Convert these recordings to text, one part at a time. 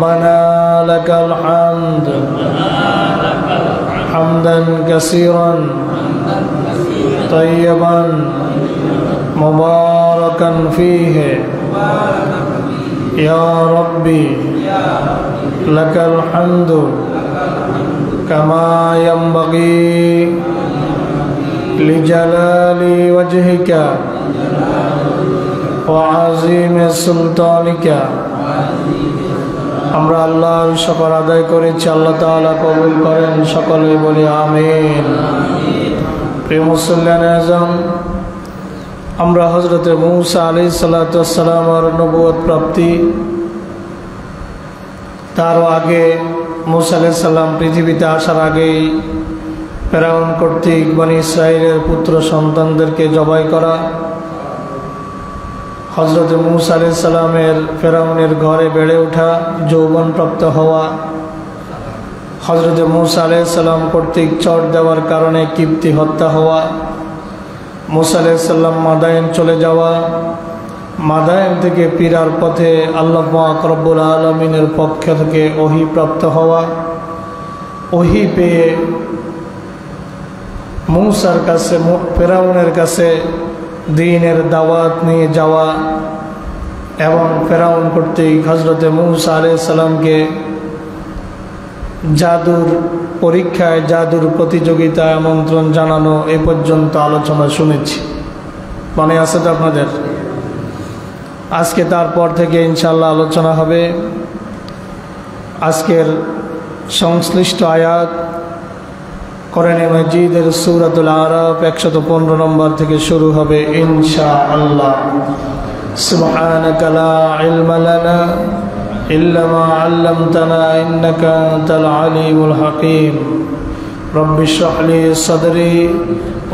ربنا لك الحمد حمدا كثيرا طيبا مباركا فيه يا ربي لك الحمد كما ينبغي لجلال وجهك وعظيم سلطانك আমরা আল্লাহর শুকর আদায় করেছি আল্লাহ তাআলা কবুল করেন সকলেই বলি আমিন প্রিয় মুসলিম আযম আমরা হযরত মূসা আলাইহিস সালাতু ওয়াস সালামের নবুয়ত প্রাপ্তি তার আগে মূসা আলাইহিস সালাম পৃথিবীতে আসার আগেই ফেরাউন কর্তৃক বনি ইসরাইলের পুত্র সন্তানদেরকে জবাই করা হযরত মূসা আলাইহিস সালামের ফেরাউনের ঘরে বেড়ে ওঠা যৌবন প্রাপ্ত হওয়া হযরত মূসা আলাইহিস সালাম কর্তৃক চট দেওয়ার কারণে কিপ্তি হত্যা হওয়া মূসা আলাইহিস সালাম মাদায়েন চলে যাওয়া মাদায়েন থেকে ফিরার পথে আল্লাহ পাক রব্বুল আলামিনের পক্ষ থেকে ওহী প্রাপ্ত হওয়া ওহী পেয়ে মূসার কাছে ফেরাউনের কাছে দ্বীনের দাওয়াত নিয়ে যাওয়া এবং ফেরাউন কর্তৃক হযরত মূসা আলাইহিস সালামকে জাদুর পরীক্ষায় জাদুর প্রতিযোগিতায় আমন্ত্রণ জানানো এ পর্যন্ত আলোচনা শুনেছি মনে আছে তো আপনাদের আজকে তারপর থেকে ইনশাআল্লাহ আলোচনা হবে আজকের সংশ্লিষ্ট আয়াত কোরআনে মাজিদের সূরাতুল আরাফ 115 নম্বর থেকে শুরু হবে ইনশাআল্লাহ সুবহানাকা লা ইলমা লানা ইল্লা মা 'আল্লামতানা ইন্নাকা আনতাল আলিমুল হাকীম রব্বি ইশরাহ লি সাদরি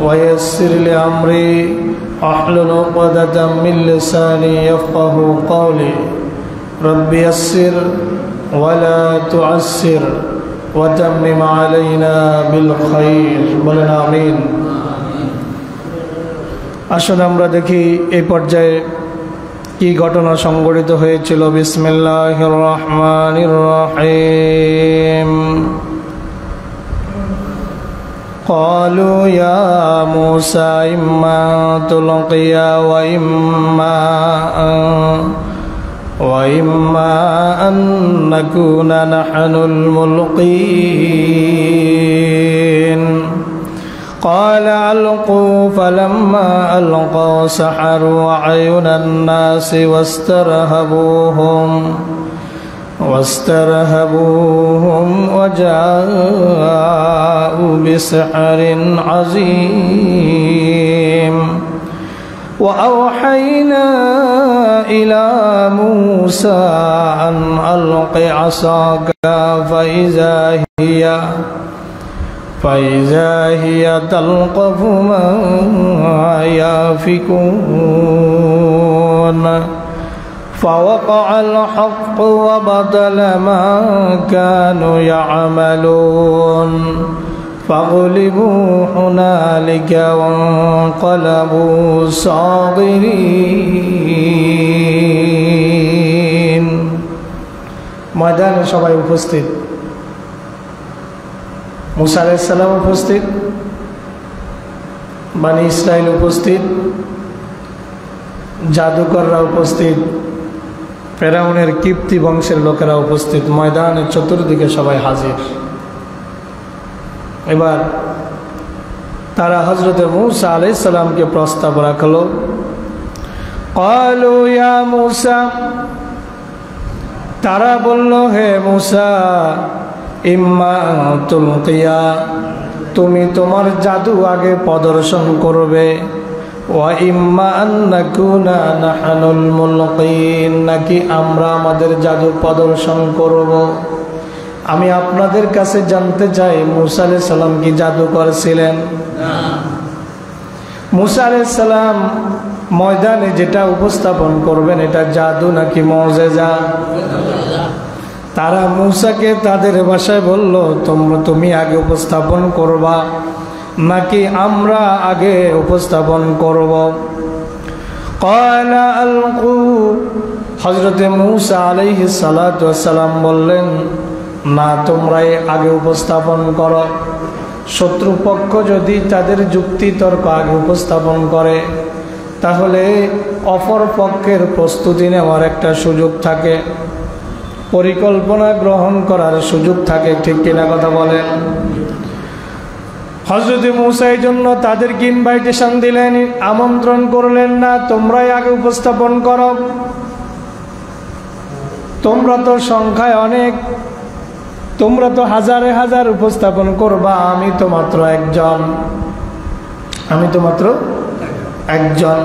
ওয়া ইয়াসসির লি আমরি আহলুল 'উকদাতাম মিন লিসানি ইয়াফকাহু কওলি রব্বি ইয়াসসির ওয়া লা তু'আসসির وتمم علينا بالخير বলেন আমিন আসলে আমরা দেখি এই পর্যায়ে কি ঘটনা সংঘটিত হয়েছিল বিসমিল্লাহির রহমানির রহিম قالوا يا موسى إما تلقي وإما أن نكون نحن الملقين قال ألقوا فلما ألقوا سحروا أعين الناس واسترهبوهم وجاءوا بسحر عظيم وأوحينا إلى موسى أن ألق عصاك فإذا هي تلقف ما يأفكون فوقع الحق وبطل ما كانوا يعملون فغلبوا هنالك وانقلبوا صاغرين ময়দানে সবাই উপস্থিত মূসা আলাইহিস সালাম উপস্থিত বনি ইসরাইল উপস্থিত জাদুকররা উপস্থিত ফেরাউনের কিপ্তি বংশের লোকেরা উপস্থিত ময়দানের চতুর্দিকে সবাই হাজির এবার তারা হযরত মূসা আলাইহিস সালামকে প্রস্তাব রাখলো ক্বালু ইয়া মূসা তারা বলল হে মূসা ইম্মা তুলকিয়া তুমি তোমার জাদু আগে প্রদর্শন করবে ওয়া ইম্মা আন নাকুনা নাহনুল মুলকিন নাকি আমরা আমাদের জাদু প্রদর্শন করব আমি আপনাদের কাছে জানতে চাই মূসা আলাইহিস সালাম কি জাদুকর ছিলেন না মূসা আলাইহিস সালাম ময়দানে যেটা উপস্থাপন করবেন এটা জাদু নাকি মুজিজা তারা মূসাকে তাদের ভাষায় বলল তুমি আগে উপস্থাপন করবা নাকি আমরা আগে উপস্থাপন করব ক্বালা আলকু হযরতে মূসা আলাইহিস সালাতু ওয়াস সালাম বললেন, না, তোমরাই আগে উপস্থাপন করো। শত্রুপক্ষ যদি তাদের যুক্তি তর্ক আগে উপস্থাপন করে, তাহলে অপর পক্ষের প্রস্তুতি নেওয়ার একটা সুযোগ থাকে, পরিকল্পনা গ্রহণ করার সুযোগ থাকে। ঠিক কিনা কথা বলেন? হযরতে মূসা এই জন্য তাদেরকে ইনভাইটেশন দিলেন, আমন্ত্রণ করলেন, না, তোমরাই আগে উপস্থাপন করো। তোমরা তো সংখ্যায় অনেক, তোমরা তো হাজারে হাজার উপস্থাপন করবা, আমি তো মাত্র একজন।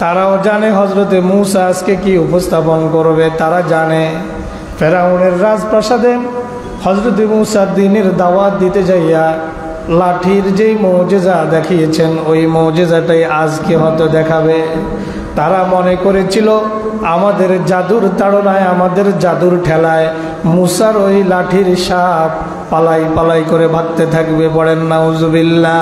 তারাও জানে হযরতে মূসা আজকে কি উপস্থাপন করবে। তারা জানে ফেরাউনের রাজপ্রাসাদে হযরতে মূসা দ্বীনের দাওয়াত দিতে যাইয়া লাঠির যেই মুজিজা দেখিয়েছেন, ওই মুজিজাটাই আজকে হয়তো দেখাবে। তারা মনে করেছিল আমাদের জাদুর তাড়নায়, আমাদের জাদুর ঠেলায় মূসার ওই লাঠির সাপ পালাই পালাই করে ভাগতে থাকবে। পড়েন নাউজুবিল্লাহ।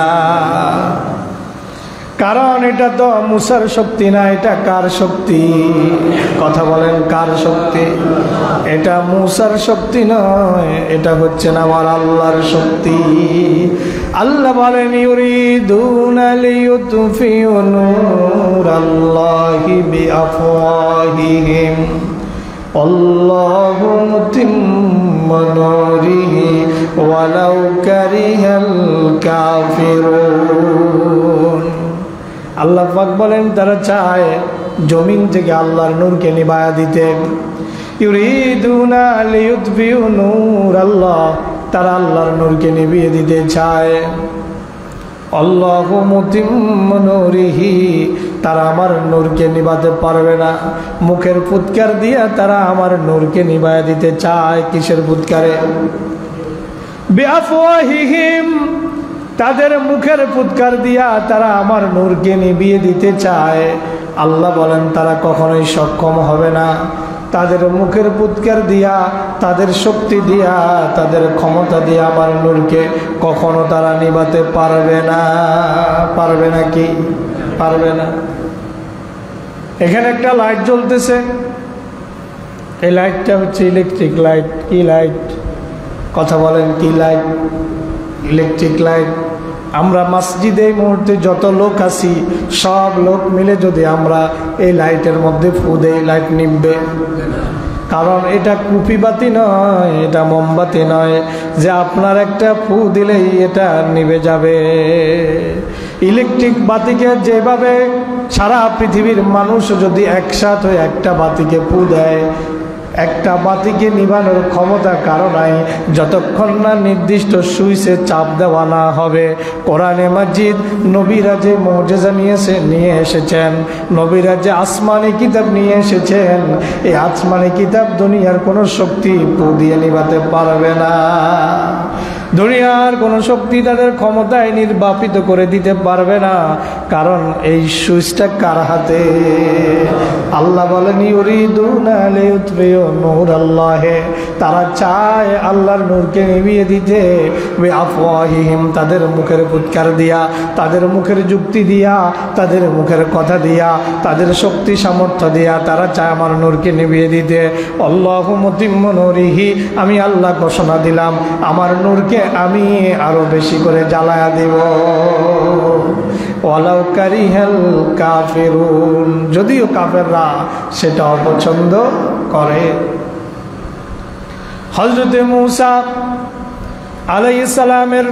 কারণ এটা তো মূসার শক্তি না, এটা কার শক্তি? কথা বলেন, কার শক্তি? এটা মূসার শক্তি নয়, এটা হচ্ছে না আমার আল্লাহর শক্তি। আল্লাহ বলেন, ইউরিদুনা লিইউতফিউ নূরাল্লাহি বিআফওয়াহিহিম আল্লাহু মুতিম্মু নূরিহি ওয়ালাউ কারিহাল কাফিরুন। আল্লাহ পাক বলেন, তারা চায় জমিন থেকে আল্লাহর নূরকে নিভায়া দিতে। ইউরিদুনা লিইউতফিউ নূরাল্লাহ, তারা আল্লাহর নূরকে নিভিয়ে দিতে চায়। আল্লাহু মুতিম্মু নূরিহি, তারা আমার নূরকে নিভাতে পারবে না। মুখের ফুৎকার দিয়া তারা আমার নূরকে নিভায়া দিতে চায়। কিসের ফুৎকারে? বিআফওয়াহিহিম, তাদের মুখের ফুৎকার দিয়া তারা আমার নূরকে নিভিয়ে দিতে চায়। আল্লাহ বলেন, তারা কখনোই সক্ষম হবে না। তাদের মুখের ফুৎকার দিয়া, তাদের শক্তি দিয়া, তাদের ক্ষমতা দিয়া আমার নূরকে কখনো তারা নিভাতে পারবে না। পারবে না কি? পারবে না। এখানে একটা লাইট জ্বলতেছে, এই লাইটটা হচ্ছে ইলেকট্রিক লাইট। কি লাইট? কথা বলেন, কি লাইট? Electric light. আমরা মসজিদে এই মুহূর্তে যত লোক আছি, সব লোক মিলে যদি আমরা এই লাইটের মধ্যে ফু দেই, লাইট নিভবে? কারণ এটা কুপি বাতি নয়, এটা মোমবাতি নয় যে আপনার একটা ফু দিলেই এটা নিভে যাবে। ইলেকট্রিক বাতিকে যেভাবে সারা পৃথিবীর মানুষ যদি একসাথে একটা বাতিকে ফু দেয়, একটা বাতিকে নিভানোর ক্ষমতা কারো নাই যতক্ষণ না নির্দিষ্ট সুইচে চাপ দেওয়া না হবে। কোরআনে মাজিদ নবীরা যে মুজিজা নিয়ে এসেছেন, নবীরা যে আসমানি কিতাব নিয়ে এসেছেন, এই আসমানি কিতাব দুনিয়ার কোনো শক্তি পু দিয়ে নিভাতে পারবে না। দুনিয়ার কোনো শক্তি তাদের ক্ষমতায় নির্বাপিত করে দিতে পারবে না। কারণ এই সুইচটা কার হাতে? আল্লাহ বলেন, ইউরিদুনা লিইউতফিউ নূরাল্লাহি, তারা চায় আল্লাহর নূরকে নিভিয়ে দিতে। বিআফওয়াহিহিম, তাদের মুখের ফুৎকার দিয়া, তাদের মুখের যুক্তি দিয়া, তাদের মুখের কথা দিয়া, তাদের শক্তি সামর্থ্য দিয়া তারা চায় আমার নূরকে নিভিয়ে দিতে। আল্লাহু মুতিম্মু নূরিহি, আমি আল্লাহ ঘোষণা দিলাম আমার নূরকে আমি আরো বেশি করে জ্বালায়া দিব। ওয়ালাউ কারিহাল কাফিরুন, যদিও কাফেররা সেটা অপছন্দ করে। হযরতে মূসা আলাইহিস সালামের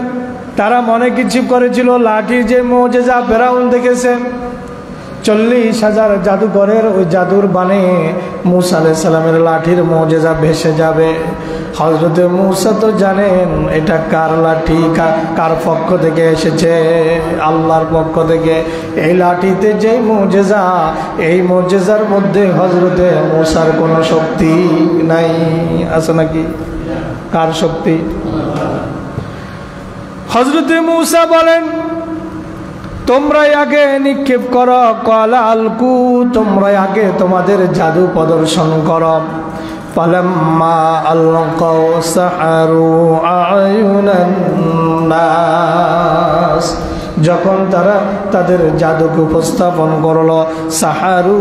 তারা মনে কিছু করেছিল, লাঠির যে মুজিজা ফেরাউন দেখেছে, 40,000 জাদুঘরের ওই জাদুর বানে মূসা আলাইহিস সালামের লাঠির মুজিজা ভেসে যাবে। হযরতে মূসা তো জানেন এটা কার লাঠি, কার পক্ষ থেকে এসেছে? আল্লাহর পক্ষ থেকে। এই লাঠিতে যেই মুজিজা, এই মুজিজার মধ্যে হযরতে মূসার কোনো শক্তি নাই। আছে নাকি? কার শক্তি? হযরতে মূসা বলেন, তোমরাই আগে নিক্ষেপ করো। ক্বালা আলকু, তোমরাই আগে তোমাদের জাদু প্রদর্শন করো। ফালাম্মা আলকাউ সাহারু আয়ুনান নাস, যখন তারা তাদের জাদুকে উপস্থাপন করলো, সাহারু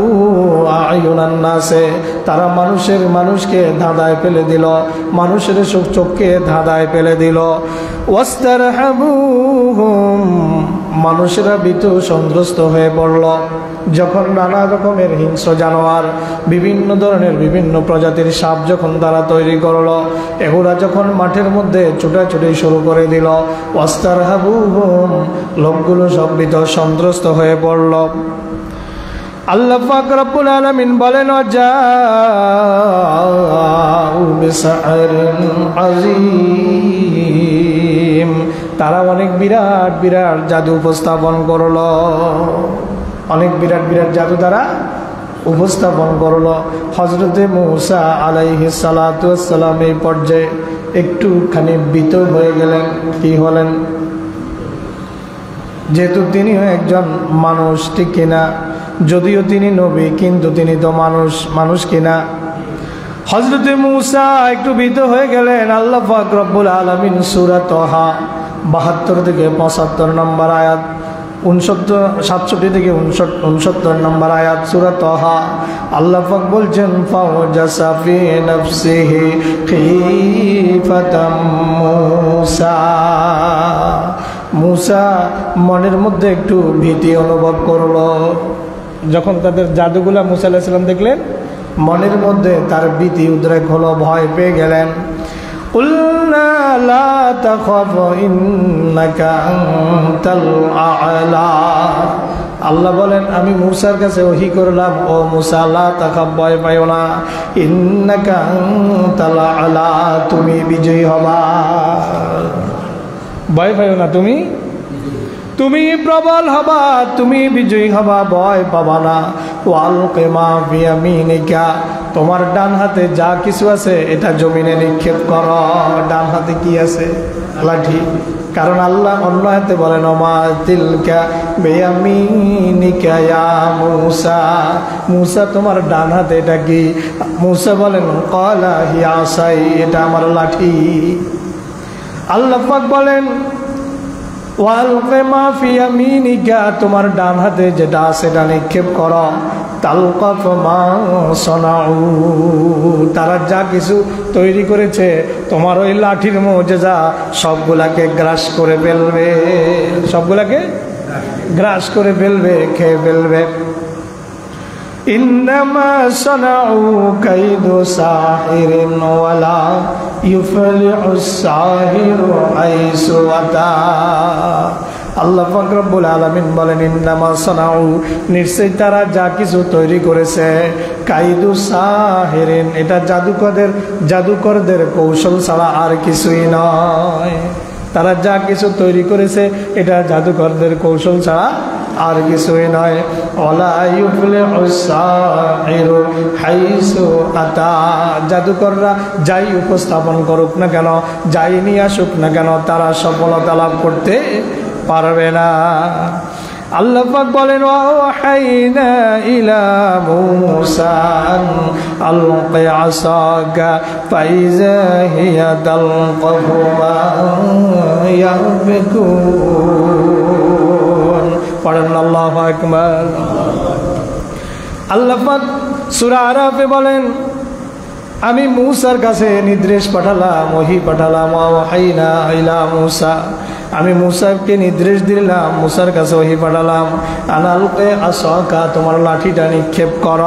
আয়ুনান নাসে, তারা মানুষকে ধাঁধায় ফেলে দিল, মানুষের চোখকে ধাঁধায় ফেলে দিল। ওয়াস্তারহাবুহুম, মানুষেরা ভীত সন্ত্রস্ত হয়ে পড়ল যখন নানা রকমের হিংস্র জানোয়ার, বিভিন্ন ধরনের বিভিন্ন প্রজাতির সাপ যখন তারা তৈরি করলো, এগুলা যখন মাঠের মধ্যে ছুটাছুটি শুরু করে দিল, ওয়াস্তারহাবুহুম, লোকগুলো সব ভীত সন্ত্রস্ত হয়ে পড়ল। আল্লাহ পাক রব্বুল আলামিন বলেন, জাউ বিসআরিন আযীম, তারা অনেক বিরাট বিরাট জাদু উপস্থাপন করলো, অনেক বিরাট বিরাট জাদু তারা উপস্থাপন করলো। হযরতে মূসা আলাইহিস সালাতু ওয়াস সালাম এই পর্যায়ে একটুখানি ভীত হয়ে গেলেন। কি হলেন? যেহেতু তিনি একজন মানুষ, ঠিক কিনা? যদিও তিনি নবী, কিন্তু তিনি তো মানুষ কিনা? হযরতে মূসা একটু ভীত হয়ে গেলেন। আল্লাহ পাক রব্বুল আলামিন সূরা তাহা 72 থেকে 75 নম্বর আয়াত, 67 থেকে 69 নম্বর আয়াত সূরা তাহা, আল্লাহ পাক বলছেন, ফাওজাসা ফি নাফসিহি খিফাতাম মূসা, মূসা মনের মধ্যে একটু ভীতি অনুভব করলো। যখন তাদের জাদুগুলা মূসা আলাইহিস সালাম দেখলেন, মনের মধ্যে তার ভীতি উদ্রেক হলো, ভয় পেয়ে গেলেন। কুলনা লা তাখাফ ইন্নাকা আনতাল আ'লা, আল্লাহ বলেন, আমি মূসার কাছে ওহী করলাম, ও মূসা, লা তাখাফ, ভয় পাইও না, ইন্নাকা আনতাল আ'লা, তুমি বিজয়ী হবা, ভয় পাইও না, তুমি প্রবল হবা, তুমি বিজয়ী হবা, ভয় পাবা না। ওয়ালকি মা ফি ইয়ামিনিকা, তোমার ডান হাতে যা কিছু আছে এটা জমিনে নিক্ষেপ করো। ডান হাতে কি আছে? লাঠি। কারণ আল্লাহ অন্য হাতে বলেন, ওমা তিলকা বিয়ামিনিকা ইয়া মূসা, মূসা তোমার ডান হাতে এটা কি? মূসা বলেন, ক্বালা হিয়া আসাই, এটা আমার লাঠি। আল্লাহ পাক বলেন, ওয়ালকি মা ফি ইয়ামিনিকা, তোমার ডান হাতে যেটা আছে এটা নিক্ষেপ করো। তালকাফ মা সনাউ, তারা যা কিছু তৈরি করেছে তোমার ওই লাঠির মুজিজা সবগুলাকে গ্রাস করে ফেলবে, সবগুলাকে গ্রাস করে ফেলবে, খেয়ে ফেলবে। ইন্নামা সনাউ কাইদু সাহিরিন ওয়ালা ইউফলিহুস সাহিরু আইসু আতা, আল্লাহ পাক রব্বুল আলামিন বলেন, ইন্নামা সনাউ, নিশ্চয়ই তারা যা কিছু তৈরি করেছে, কাইদু সাহিরিন, এটা জাদুকরদের কৌশল ছাড়া আর কিছুই নয়। তারা যা কিছু তৈরি করেছে এটা জাদুকরদের কৌশল ছাড়া আর কিছুই নয়। ওয়ালা ইউফলিহুস সাহিরু হাইসু আতা, জাদুকররা যাই উপস্থাপন করুক না কেন, যাই নিয়ে আসুক না কেন, তারা সফলতা লাভ করতে পারবে না। আল্লাহ পাক বলেন, ওয়াহাইনা ইলা মূসা আলকি আসাকা ফাইযা হিয়া তালকাফু মা ইয়াফিকুন। পড়েন আল্লাহু আকবার। আল্লাহ পাক সূরা আরাফে বলেন, আমি মূসার কাছে নির্দেশ পাঠালাম, ওহী পাঠালাম, ওয়াহাইনা ইলা মূসা, আমি মূসাকে নির্দেশ দিলাম, মূসার কাছে ওহী পাঠালাম, আনালকে আসাকা, তোমার লাঠিটা নিক্ষেপ কর,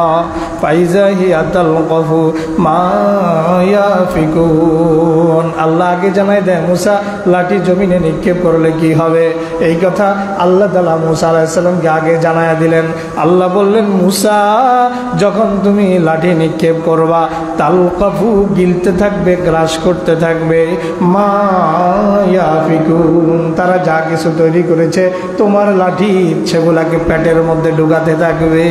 ফাইযা হিয়া তালকাফু মা ইয়াফিকুন। আল্লাহ আগে জানাই দেয়, মূসা লাঠি জমিনে নিক্ষেপ করলে কি হবে, এই কথা আল্লাহ তাআলা মূসা আলাইহিস সালামকে আগে জানায়া দিলেন। আল্লাহ বললেন, মূসা যখন তুমি লাঠি নিক্ষেপ করবা, তালকাফু, গিলতে থাকবে, গ্রাস করতে থাকবে, মা ইয়াফিকুন, তারা যা কিছু তৈরি করেছে তোমার লাঠি সেগুলাকে পেটের মধ্যে ঢুকাতে থাকবে।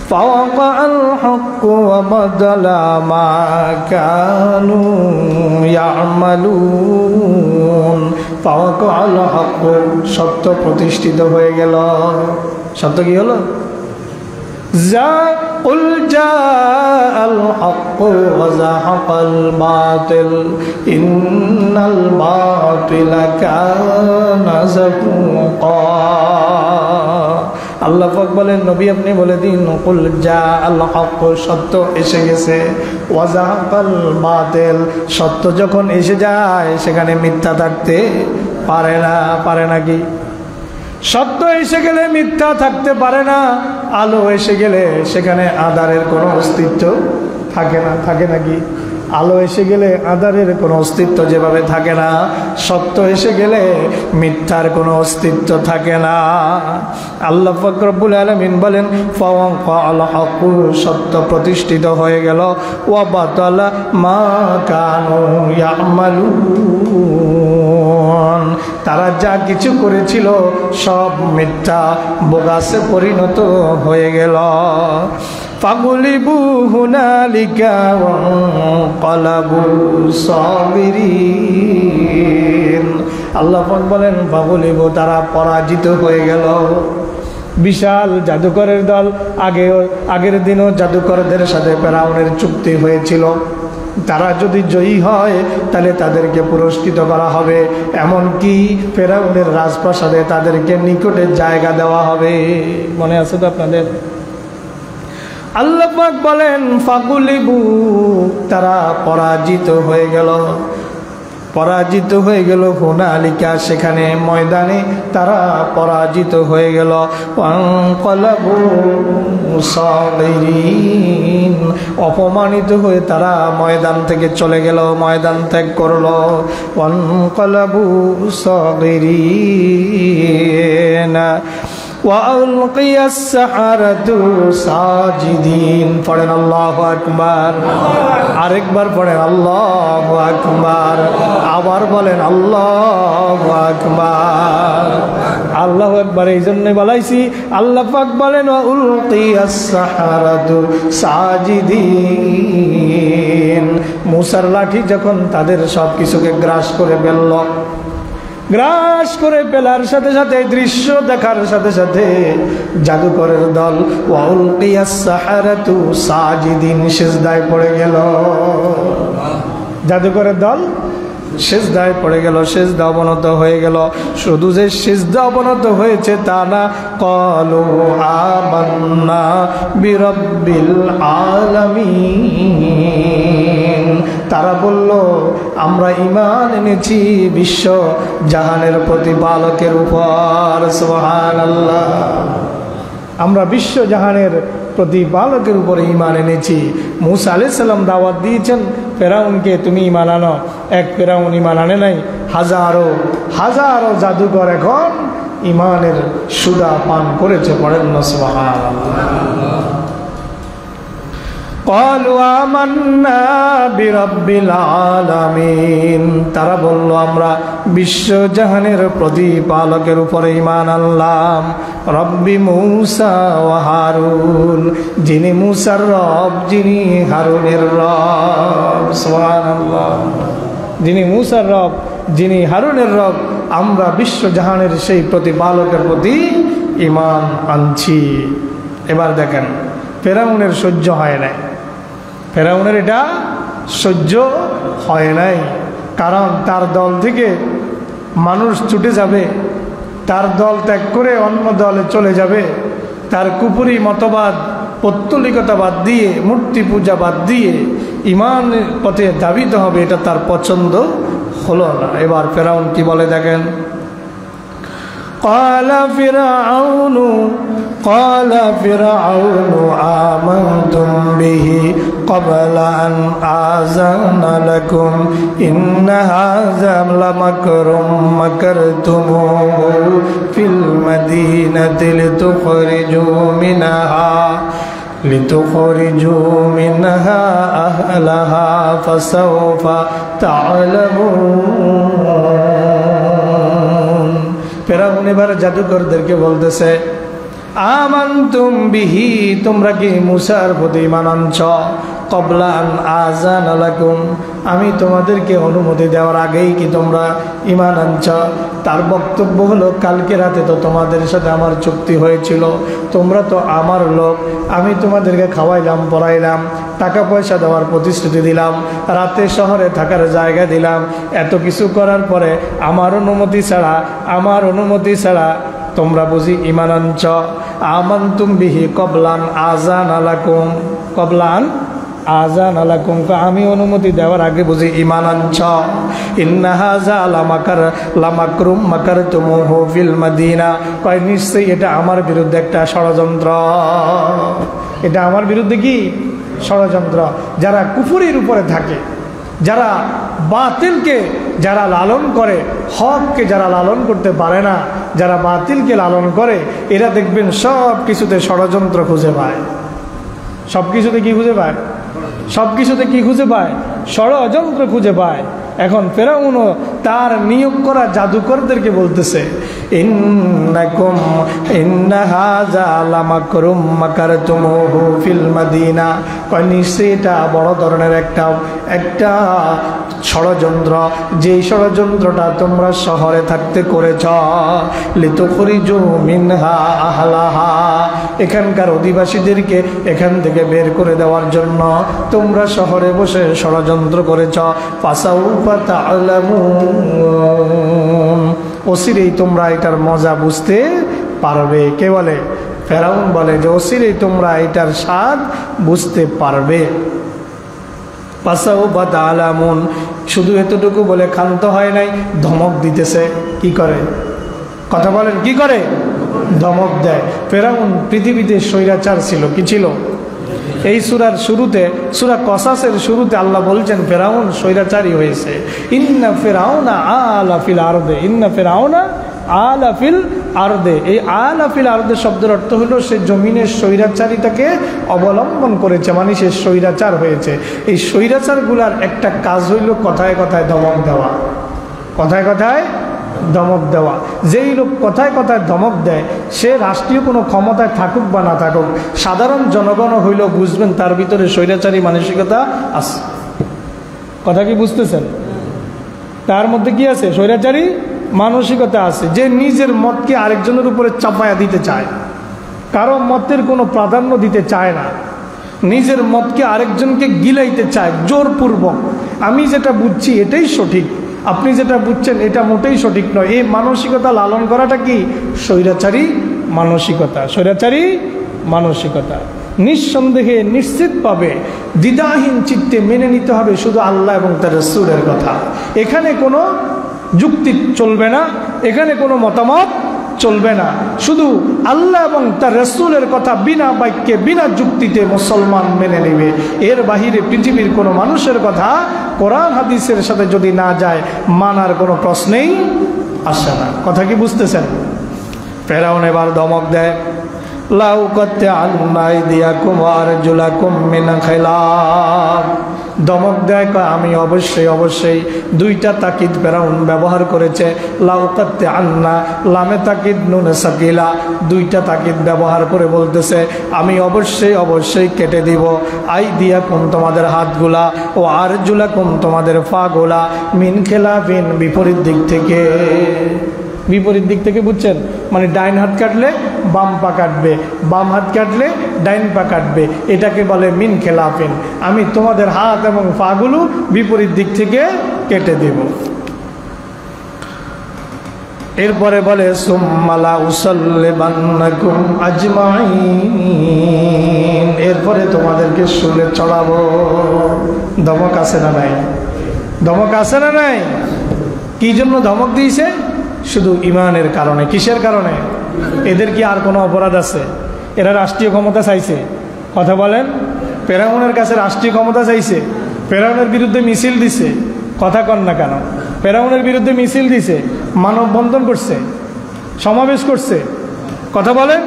ফাওয়াকাল হাক্কু ওয়া বাদালা মা কানু ইয়ামালুন, ফাওয়াকাল হাক্কু, সত্য প্রতিষ্ঠিত হয়ে গেল। সত্য কি হলো? কুল জাআল الحق وزهق الباطل إن الباطل كان زهوقا আল্লাহ পাক বলেন নবী আপনি বলে দিন কুল জা আল হক সত্য এসে গেছে ওয়াজাহাকাল বাতিল সত্য যখন এসে যায় সেখানে মিথ্যা থাকতে পারে নাকি সত্য এসে গেলে মিথ্যা থাকতে পারে না আলো এসে গেলে সেখানে আঁধারের কোনো অস্তিত্ব থাকে নাকি আলো এসে গেলে আঁধারের কোনো অস্তিত্ব যেভাবে থাকে না সত্য এসে গেলে মিথ্যার কোনো অস্তিত্ব থাকে না আল্লাহ পাক রব্বুল আলামিন বলেন ফাওয়াল হক সত্য প্রতিষ্ঠিত হয়ে গেল ওয়া বাতালা মা কানু ইয়ামালুন তারা যা কিছু করেছিল সব মিথ্যা বোগাসে পরিণত হয়ে গেল ফাগুলিবু হুনালিকা ওয়ানকালাবু সাগিরিন আল্লাহ পাক বলেন ফাগুলিবু তারা পরাজিত হয়ে গেল বিশাল জাদুকরের দল আগের দিনও জাদুকরদের সাথে ফেরাউনের চুক্তি হয়েছিল তারা যদি জয়ী হয় তাহলে তাদেরকে পুরস্কৃত করা হবে এমনকি ফেরাউনের রাজপ্রাসাদে তাদেরকে নিকটে জায়গা দেওয়া হবে মনে আছে তো আপনাদের আল্লাহ পাক বলেন ফাগুলিবু তারা পরাজিত হয়ে গেল হুনালিকা সেখানে ময়দানে তারা পরাজিত হয়ে গেল ওয়ানকালাবু সাগিরিন অপমানিত হয়ে তারা ময়দান থেকে চলে গেল ময়দান ত্যাগ করলো ওয়ানকালাবু সাগিরিন وألقي السحرة ساجدين পড়েন আল্লাহু আকবার আরেকবার পড়েন আল্লাহু আকবার আবার বলেন আল্লাহু আকবার আল্লাহু আকবার এই জন্য বলাইছি আল্লাহ পাক বলেন ওয়াউলকিয়াস সাহারাতু সাজিদিন মুসার লাঠি যখন তাদের সব কিছুকে গ্রাস করে ফেলার সাথে সাথে দৃশ্য দেখার সাথে সাথে জাদুকরের দল ওয়াউলকিয়াস সাহারাতু সাজিদিন সিজদায় পড়ে গেল জাদুকরের দল সিজদায় পড়ে গেল সিজদা অবনত হয়ে গেল শুধু যে সিজদা অবনত হয়েছে তা না ক্বালু আমান্না বিরাব্বিল আলামিন তারা বলল আমরা ঈমান এনেছি বিশ্ব জাহানের প্রতিপালকের উপর সুবহানাল্লাহ আমরা বিশ্ব জাহানের প্রতিপালকের উপরে ঈমান এনেছি মুসা আলাইহিস সালাম দাওয়াত দিয়েছেন ফেরাউনকে তুমি ঈমান আনো এক ফেরাউন ঈমান আনে নাই হাজারো জাদুকর এখন ঈমানের সুদা পান করেছে পড়েন না সুবহানাল্লাহ ক্বালু আমান্না বিরাব্বিল আলামিন তারা বলল আমরা বিশ্ব জাহানের প্রতিপালকের উপরে ঈমান আনলাম রব্বি মূসা ওয়া হারুন যিনি মূসার রব যিনি হারুনের রব সুবহানাল্লাহ যিনি মূসার রব যিনি হারুনের রব আমরা বিশ্ব জাহানের সেই প্রতিপালকের প্রতি ঈমান আনছি এবার দেখেন ফেরাউনের সহ্য হয় নাই ফেরাউনের এটা সহ্য হয় নাই কারণ তার দল থেকে মানুষ ছুটে যাবে তার দল ত্যাগ করে অন্য দলে চলে যাবে তার কুপুরি মতবাদ পৌত্তলিকতা বাদ দিয়ে মূর্তি পূজা বাদ দিয়ে ঈমান পথে ধাবিত হবে এটা তার পছন্দ হলো না এবার ফেরাউন কি বলে দেখেন قال فرعون آمنتم به قبل أن آذن لكم إن هذا لمكر مكرتموه في المدينة لتخرجوا منها أهلها فسوف تعلمون ফেরাউন এবার জাদুকরদেরকে বলতেছে আমানতুম বিহি, তোমরা কি মূসার প্রতি ঈমান আনছ? ক্বাবলা আন আযানা লাকুম, আমি তোমাদেরকে অনুমতি দেওয়ার আগেই কি তোমরা ঈমান আনছ? তার বক্তব্য হলো, কালকে রাতে তো তোমাদের সাথে আমার চুক্তি হয়েছিল, তোমরা তো আমার লোক, আমি তোমাদেরকে খাওয়াইলাম, পড়াইলাম, টাকা পয়সা দেওয়ার প্রতিশ্রুতি দিলাম, রাতে শহরে থাকার জায়গা দিলাম, এত কিছু করার পরে আমার অনুমতি ছাড়া তোমরা বুঝি ঈমান আনছ? আমানতুম বিহি ক্বাবলান আযানা লাকুম, ক্বাবলান আযানা লাকুম, আমি অনুমতি দেওয়ার আগে বুঝি ঈমান আনছ? ইন্না হাযা লামাকরুম মাকারতুমুহু ফিল মাদিনা, কয় নিশ্চয়ই এটা আমার বিরুদ্ধে একটা ষড়যন্ত্র। এটা আমার বিরুদ্ধে কি ষড়যন্ত্র? যারা কুফরের উপরে থাকে, যারা বাতিলকে যারা লালন করে, হককে যারা লালন করতে পারে না, যারা বাতিলকে লালন করে, এরা দেখবেন সব কিছুতে ষড়যন্ত্র খুঁজে পায়। সব কিছুতে কি খুঁজে পায়? সব কিছুতে কি খুঁজে পায়? ষড়যন্ত্র খুঁজে পায়। এখন ফেরাউনও তার নিয়োগ করা জাদুকরদেরকে বলতেছে, ইন্না হাযা লামাকরুম মাকারতুমুহু ফিল মাদিনা, কয় নিশ্চয়ই এটা বড় ধরনের একটা ষড়যন্ত্র, যেই ষড়যন্ত্রটা তোমরা শহরে থাকতে করেছ, লিতুখরিজু মিনহা আহলাহা, এখানকার অধিবাসীদেরকে এখান থেকে বের করে দেওয়ার জন্য তোমরা শহরে বসে ষড়যন্ত্র করেছ। ফাসাউফা তা'লামুন, অচিরেই তোমরা এটার মজা বুঝতে পারবে। কে বলে? ফেরাউন বলে যে অচিরেই তোমরা এটার স্বাদ বুঝতে পারবে। ফাসাউফা তা'লামুন, শুধু এতটুকু বলে ক্ষান্ত হয় নাই, ধমক দিতেছে। কি করে? কথা বলেন, কি করে? ধমক দেয়। ফেরাউন পৃথিবীতে স্বৈরাচার ছিল। কি ছিল? এই সূরার শুরুতে, সূরা কসাসের শুরুতে আল্লাহ বলছেন ফেরাউন স্বৈরাচারী হয়েছে। ইন্না ফিরআউনা আলা ফিল আরদে, ইন্না ফিরআউনা আলা ফিল আরদে, এই আলা ফিল আরদে শব্দের অর্থ হলো সে জমিনের স্বৈরাচারিতাকে অবলম্বন করেছে, মানে সে স্বৈরাচার হয়েছে। এই স্বৈরাচারগুলার একটা কাজ হইল কথায় কথায় ধমক দেওয়া। কথায় কথায় ধমক দেওয়া। যেই লোক কথায় কথায় ধমক দেয়, সে রাষ্ট্রীয় কোনো ক্ষমতায় থাকুক বা না থাকুক, সাধারণ জনগণ হইলেও বুঝবেন তার ভিতরে স্বৈরাচারী মানসিকতা আছে। কথা কি বুঝতেছেন? তার মধ্যে কি আছে? স্বৈরাচারী মানসিকতা আছে। যে নিজের মতকে আরেকজনের উপরে চাপায়া দিতে চায়, কারো মতের কোনো প্রাধান্য দিতে চায় না, নিজের মতকে আরেকজনকে গিলাইতে চায় জোরপূর্বক। আমি যেটা বুঝছি এটাই সঠিক, আপনি যেটা বুঝছেন এটা মোটেই সঠিক নয়। এই মানসিকতা লালন করাটা কি? স্বৈরাচারী মানসিকতা। স্বৈরাচারী মানসিকতা নিঃসন্দেহে নিশ্চিতভাবে দ্বিধাহীন চিত্তে মেনে নিতে হবে শুধু আল্লাহ এবং তার রাসূলের কথা। এখানে কোনো যুক্তি চলবে না, এখানে কোনো মতামত চলবে না। শুধু আল্লাহ এবং তার রাসূলের কথা বিনা বাক্যে বিনা যুক্তিতে মুসলমান মেনে নেবে। এর বাহিরে পৃথিবীর কোনো মানুষের কথা কোরআন হাদিসের সাথে যদি না যায়, মানার কোনো প্রশ্নেই আসে না। কথা কি বুঝতেছেন? ফেরাউন এবার ধমক দেয়, লাউ কাত্তা'আন্না আইদিয়াকুম ওয়া আরজুলাকুম মিন খিলাফ, ধমক দেয়। আমি অবশ্যই দুইটা তাকিদ ফেরাউন ব্যবহার করেছে। লাউ কাত্তা'আন্না, লামে তাকিদ নুনে সাকিলা, দুইটা তাকিদ ব্যবহার করে বলতেছে আমি অবশ্যই কেটে দিব। আইদিয়াকুম, তোমাদের হাতগুলা, ও আরজুলাকুম, তোমাদের পাগুলা, মিন খিলাফিন, বিপরীত দিক থেকে। বিপরীত দিক থেকে বুঝছেন? মানে ডাইন হাত কাটলে বাম পা কাটবে, বাম হাত কাটলে ডাইন পা কাটবে, এটাকে বলে মিন খেলাফিন। আমি তোমাদের হাত এবং পাগুলো বিপরীত দিক থেকে কেটে দেব। এরপরে বলে সুম্মালা উসাল্লিবান্নাকুম আজমাইন, এরপরে তোমাদেরকে শুলে চড়াবো। ধমক আছে না নাই? ধমক আছে না নাই? কি জন্য ধমক দিয়েছে? শুধু ইমানের কারণে। কিসের কারণে? এদের কি আর কোনো অপরাধ আছে? এরা রাষ্ট্রীয় ক্ষমতা চাইছে। কথা বলেন, ফেরাউনের কাছে রাষ্ট্রীয় ক্ষমতা চাইছে, ফেরাউনের বিরুদ্ধে মিছিল দিছে। কথা কন না কেন? ফেরাউনের বিরুদ্ধে মিছিল দিছে, মানববন্ধন করছে, সমাবেশ করছে। কথা বলেন,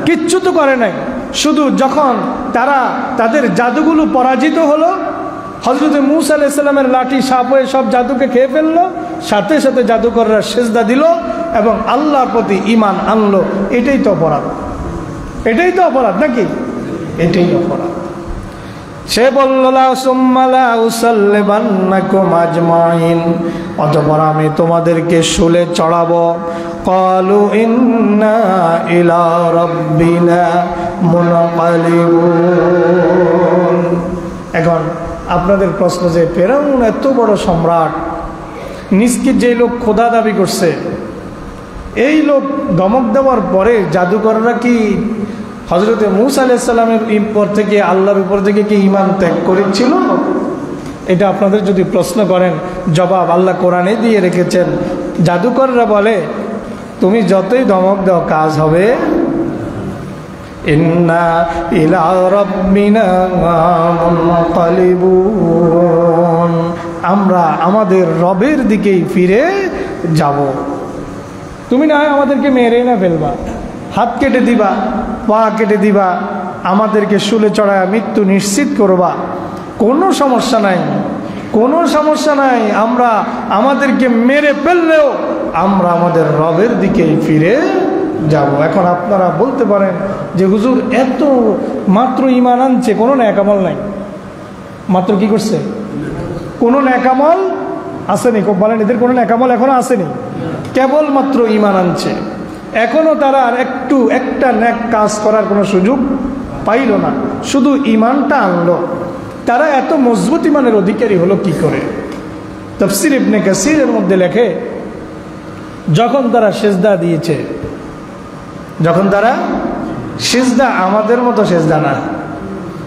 কিচ্ছু তো করে নাই। শুধু যখন তারা তাদের জাদুগুলো পরাজিত হলো, হযরত মূসা আলাইহিস সালামের লাঠি সাপ হয়ে সব জাদুকে খেয়ে ফেললো, সাথে সাথে জাদুকররা সেজদা দিল এবং আল্লাহর প্রতি ঈমান আনলো। এটাই তো অপরাধ। এটাই তো অপরাধ নাকি? এটাই অপরাধ। সে বলল লা সুম্মা লা উসাল্লিবান্নাকুম আজমাইন, অতঃপর আমি তোমাদেরকে শুলে চড়াবো। ক্বালু ইন্না ইলা রাব্বিনা মুনকালিবুন। এখন আপনাদের প্রশ্ন যে ফেরাউন এত বড় সম্রাট, নিজকে যে লোক খোদা দাবি করছে, এই লোক ধমক দেওয়ার পরে জাদুকররা কি হযরত মূসা আলাইহিস সালামের উপর থেকে, আল্লাহর উপর থেকে কি ঈমান ত্যাগ করেছিল? এটা আপনাদের যদি প্রশ্ন করেন, জবাব আল্লাহ কোরআনে দিয়ে রেখেছেন। জাদুকররা বলে তুমি যতই ধমক দাও কাজ হবে। ইন্না ইলা রাব্বিনা মুনকালিবুন, আমরা আমাদের রবের দিকেই ফিরে যাব। তুমি না হয় আমাদেরকে মেরে না ফেলবা, হাত কেটে দিবা, পা কেটে দিবা, আমাদেরকে শুলে চড়ায় মৃত্যু নিশ্চিত করবা, কোনো সমস্যা নাই, কোনো সমস্যা নাই। আমরা আমাদেরকে মেরে ফেললেও আমরা আমাদের রবের দিকেই ফিরে যাব। এখন আপনারা বলতে পারেন যে হুজুর এত মাত্র ঈমান আনছে, কোনো নেকামল নাই। মাত্র কি করছে? কোনো নেকামল আসেনি। বলেন এদের কোনো নেকামল এখনো আসেনি, কেবলমাত্র ঈমান আনছে। এখনো তারা আর একটা নেক কাজ করার কোনো সুযোগ পাইল না, শুধু ঈমানটা আনলো। তারা এত মজবুত ঈমানের অধিকারী হলো কি করে? তাফসীর ইবনে কাসীরের মধ্যে লেখে, যখন তারা সিজদা দিয়েছে, যখন তারা সিজদা আমাদের মতো সিজদা না,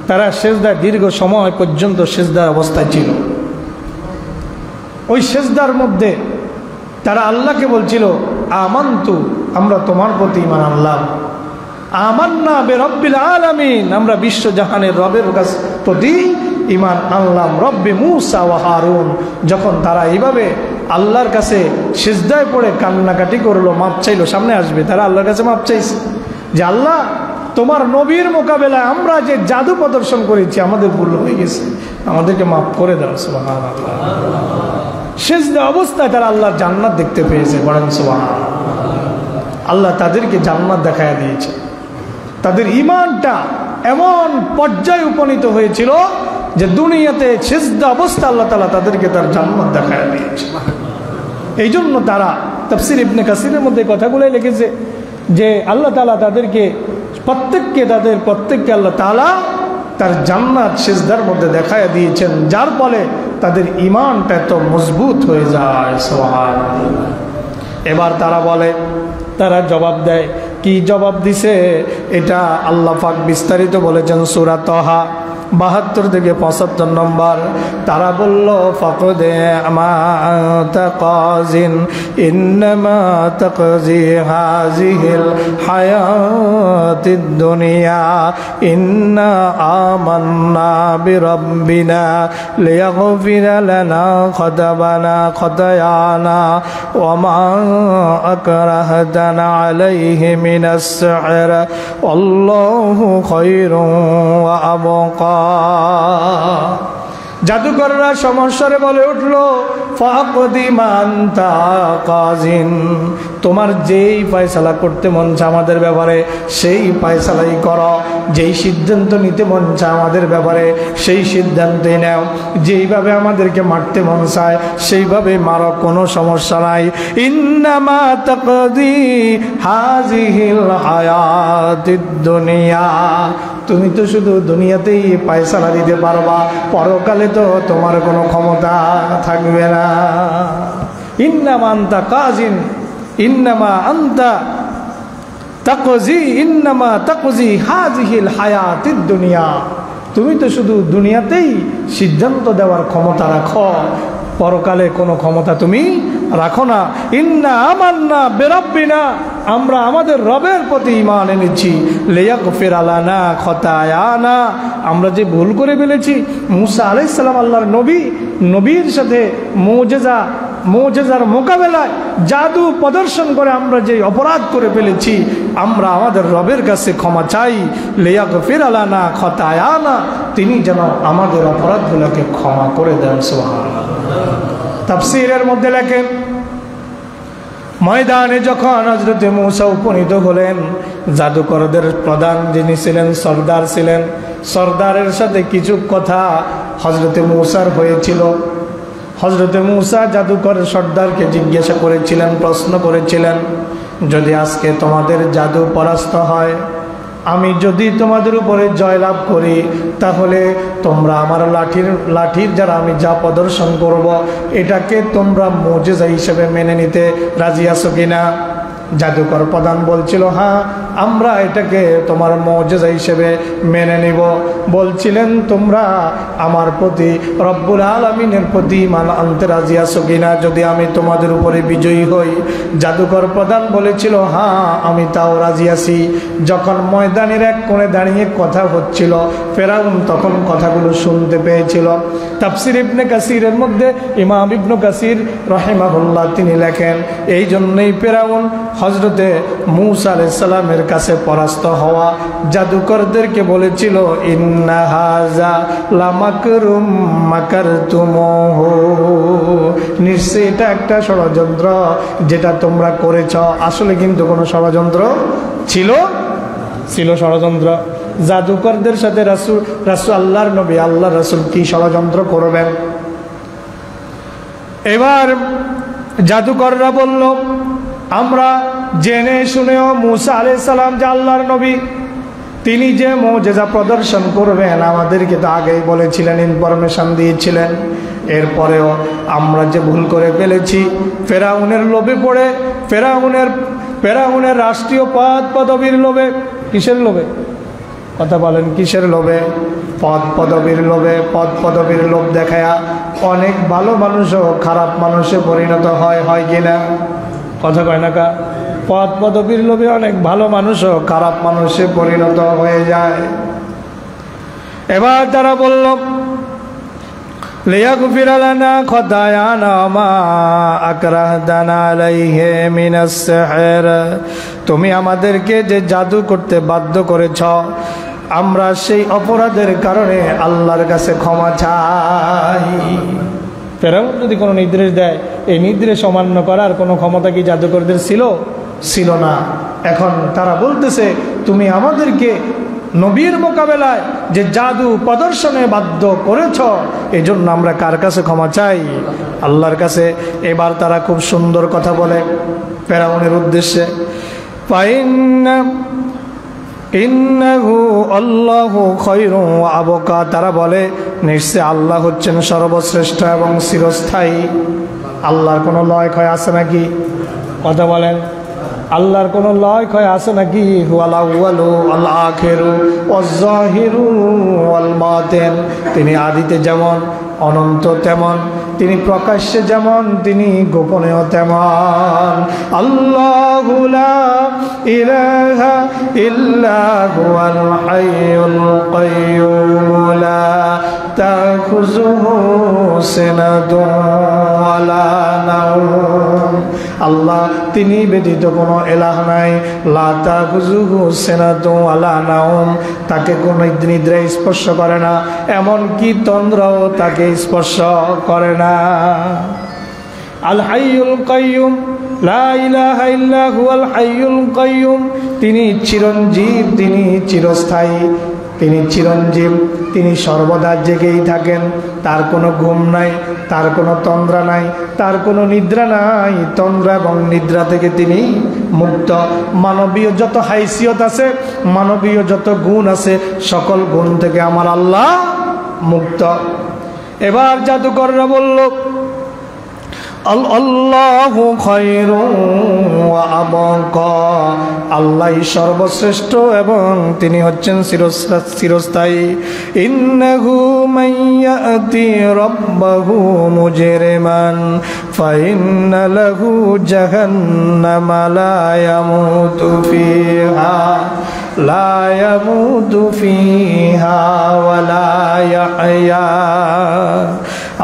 তারা সিজদা দীর্ঘ সময় পর্যন্ত সিজদার অবস্থায় ছিল। ওই সিজদার মধ্যে তারা আল্লাহকে বলছিল আমানতু, আমরা তোমার প্রতি ঈমান আনলাম। আমান্না বিরব্বিল আলামিন, আমরা বিশ্বজাহানের রবের প্রতি ঈমান আনলাম। রব্বে মূসা ওয়া হারুন। যখন তারা এইভাবে আল্লাহর কাছে সিজদায় পড়ে কান্নাকাটি করলো, মাপ চাইলো, সামনে আসবে, তারা আল্লাহর কাছে মাপ চাইছে যে আল্লাহ তোমার নবীর মোকাবেলায় আমরা যে জাদু প্রদর্শন করেছি, আমাদের ভুল হয়ে গেছে, আমাদেরকে মাফ করে দাও। সুবহানাল্লাহ। সিজদা অবস্থায় তারা আল্লাহর জান্নাত দেখতে পেয়েছে। বলেন সুবহানাল্লাহ। আল্লাহ তাদেরকে জান্নাত দেখায় দিয়েছে। তাদের ঈমানটা এমন পর্যায়ে উপনীত হয়েছিল যে দুনিয়াতে সিজদা অবস্থা আল্লাহ তাআলা তাদেরকে তার জান্নাত দেখায় দিয়েছে। এই জন্য তারা তাফসীর ইবনে কাসীরের মধ্যে কথাগুলোই লিখেছে যে আল্লাহ তাআলা তাদেরকে প্রত্যেককে আল্লাহ তাআলা তার জান্নাত সিজদার মধ্যে দেখায় দিয়েছেন, যার ফলে তাদের ঈমানটা এত মজবুত হয়ে যায়। সুবহানাল্লাহ। এবার তারা বলে, তারা জবাব দেয়, কি জবাব দিছে এটা আল্লাহ পাক বিস্তারিত বলেছেন সূরা তাহা ৭২ থেকে ৭৫ নম্বর। তারা বলল ফাকদে মা তাকাজিন ইন্নামা তাকজি হাযিহিল হায়াতিদ দুনিয়া ইন্না আমান্না বিরাব্বিনা লিয়াগফিরা লানা খতায়ানা ওয়া মা আকরাহতানা আলাইহি মিনাস সিহর আল্লাহু খায়রুন ওয়া আবকা। জাদুকররা সমস্যারে বলে উঠল ফাকদি মানতা কাজিন, তোমার যেই ফয়সালা করতে মন চায় আমাদের ব্যাপারে সেই ফয়সালাই করো, যেই সিদ্ধান্ত নিতে মন চায় আমাদের ব্যাপারে সেই সিদ্ধান্তই নাও, যেইভাবে আমাদেরকে মারতে মন চায় সেইভাবে মারো, কোনো সমস্যা নাই। ইন্নামা তাকদি হাযিহিল হায়াতিদ দুনিয়া, তুমি তো শুধু দুনিয়াতেই ফয়সালা দিতে পারবা, পরকালে তো তোমার কোনো ক্ষমতা থাকবে না। ইন্নামা আনতা কাজিন ইন্নামা আনতা তাকজি ইন্নামা তাকজি হাযিহিল হায়াতিদ দুনিয়া, তুমি তো শুধু দুনিয়াতেই সিদ্ধান্ত দেওয়ার ক্ষমতা রাখো, পরকালে কোনো ক্ষমতা তুমি রাখো না। ইন্না আমান্না বিরাব্বিনা, আমরা আমাদের রবের প্রতি ঈমান এনেছি, লিয়াগফির লানা খতায়ানা, আমরা যে ভুল করে ফেলেছি। মূসা আলাইহিস সালাম আল্লাহর নবীর সাথে মুজিজার মোকাবেলায় জাদু প্রদর্শন করে আমরা যে অপরাধ করে ফেলেছি, আমরা আমাদের রবের কাছে ক্ষমা চাই। লিয়াগফির লানা খতায়ানা, তিনি যেন আমাদের অপরাধগুলোকে ক্ষমা করে দেন। সুবহানাল্লাহ। তাফসীরের মধ্যে লেখেন ময়দানে যখন হযরত মূসা উপনীত হলেন, জাদুকরদের প্রধান যিনি ছিলেন, সর্দার ছিলেন, সর্দারের সাথে কিছু কথা হযরত মূসার হয়েছিল। হযরত মূসা জাদুকর সর্দারকে জিজ্ঞাসা করেছিলেন, প্রশ্ন করেছিলেন, যদি আজকে তোমাদের জাদু পরাস্ত হয়, আমি যদি তোমাদের উপরে জয়লাভ করি, তাহলে তোমরা আমার লাঠির যারা আমি যা প্রদর্শন করব, এটাকে তোমরা মুজিজা হিসেবে মেনে নিতে রাজি আছো কিনা? জাদুকর প্রধান বলছিল, হ্যাঁ আমরা এটাকে তোমার মুজিজা হিসেবে মেনে নিব। বলছিলেন, তোমরা আমার প্রতি, রব্বুল আলামিনের প্রতি ঈমান আনতে রাজি আছো কিনা যদি আমি তোমাদের উপরে বিজয়ী হই? জাদুকর প্রধান বলেছিল, হ্যাঁ আমি তাও রাজি আছি। যখন ময়দানের এক কোণে দাঁড়িয়ে কথা হচ্ছিল, ফেরাউন তখন কথাগুলো শুনতে পেয়েছিল। তাফসির ইবনে কাসিরের মধ্যে ইমাম ইবনে কাসির রাহিমাহুল্লাহ তিনি লেখেন, এই জন্যই ফেরাউন হযরতে মূসা আলাইহিস সালামের কাছে পরাস্ত হওয়া জাদুকরদেরকে বলেছিল, ইন্না হাযা লামাকরুম মাকারতুমুহু, নিশ্চয়ই এটা একটা ষড়যন্ত্র যেটা তোমরা করেছ। আসলে কিন্তু কোনো ষড়যন্ত্র ছিল ষড়যন্ত্র। জাদুকরদের সাথে রাসূল আল্লাহর নবী আল্লাহর রাসূল কি ষড়যন্ত্র করবেন? এবার জাদুকররা বলল, আমরা জেনে শুনেও মূসা আলাইহিস সালাম যে আল্লাহর নবী, তিনি যে মুজিজা প্রদর্শন করবেন আমাদেরকে তো আগেই বলেছিলেন, ইনফরমেশন দিয়েছিলেন। এরপরেও আমরা যে ভুল করে ফেলেছি, ফেরাউনের লোভে পড়ে, ফেরাউনের রাষ্ট্রীয় পদবীর লোভে, কিসের লোভে কথা বলেন, কিসের লোভে? পদবীর লোভ দেখায়া অনেক ভালো মানুষও খারাপ মানুষে পরিণত হয় কিনা? কথা কয় না কা? পদবীর লোভে অনেক ভালো মানুষও খারাপ মানুষে পরিণত হয়ে যায়। এবার তারা বলল, লিয়াগফির লানা খতায়ানা মা আকরাহতানা আলাইহি মিনাস সিহর, তুমি আমাদেরকে যে জাদু করতে বাধ্য করেছ, আমরা সেই অপরাধের কারণে আল্লাহর কাছে ক্ষমা চাই। ফেরাউন যদি কোনো নির্দেশ দেয়, এই নির্দেশ অমান্য করার কোনো ক্ষমতা কি জাদুকরদের ছিল না। এখন তারা বলতেছে, তুমি আমাদেরকে নবীর মোকাবেলায় যে জাদু প্রদর্শনে বাধ্য করেছ, এই জন্য আমরা কার কাছে ক্ষমা চাই? আল্লাহর কাছে। এবার তারা খুব সুন্দর কথা বলে ফেরাউনের উদ্দেশ্যে, ইন্নাহু আল্লাহু খায়রুন ওয়া আবকা, তারা বলে নিশ্চয় আল্লাহ হচ্ছেন সর্বশ্রেষ্ঠ এবং চিরস্থায়ী। আল্লাহর কোনো লয় ক্ষয় আছে নাকি? কথা বলেন, আল্লাহর কোনো লয় ক্ষয় আছে নাকি? হুয়াল আউয়ালু ওয়াল আখিরু ওয়াজ যাহিরু ওয়াল বাতিন, তিনি আদিতে যেমন, অনন্ত তেমন, তিনি প্রকাশ্যে যেমন, তিনি গোপনেও তেমন। আল্লাহু লা ইলাহা ইল্লা হুয়াল হাইয়ুল কাইয়্যুম লা তাখুযুহু সিনাতুন ওয়ালা নাওম, আল্লাহ তিনি ব্যতীত কোনো ইলাহ নাই। লা তাখুযুহু সিনাতুন ওয়ালা নাওম, তাকে কোনো নিদ্রা স্পর্শ করে না, এমনকি তন্দ্রাও তাকে স্পর্শ করে না। আল হাইয়ুল কাইয়্যুম, লা ইলাহা ইল্লা হুয়াল হাইয়ুল কাইয়্যুম, তিনি চিরঞ্জীব, তিনি চিরস্থায়ী, তিনি চিরঞ্জীব, তিনি সর্বদা জেগেই থাকেন, তার কোনো ঘুম নাই, তার কোনো তন্দ্রা নাই, তার কোনো নিদ্রা নাই। তন্দ্রা এবং নিদ্রা থেকে তিনি মুক্ত। মানবীয় যত হাইসিয়ত আছে, মানবীয় যত গুণ আছে, সকল গুণ থেকে আমার আল্লাহ মুক্ত। এবার জাদুকররা বলল, আল্লাহু খায়রুন ওয়া আবকা, আল্লাহ সর্বশ্রেষ্ঠ এবং তিনি হচ্ছেন চিরস্থায়ী। ইন্নাহু মাইয়াতি রাব্বাহু মুজরিমান ফাইন্না লাহু জাহান্নামা লা ইয়ামুতু ফিহা ওয়া লা ইয়াহইয়া।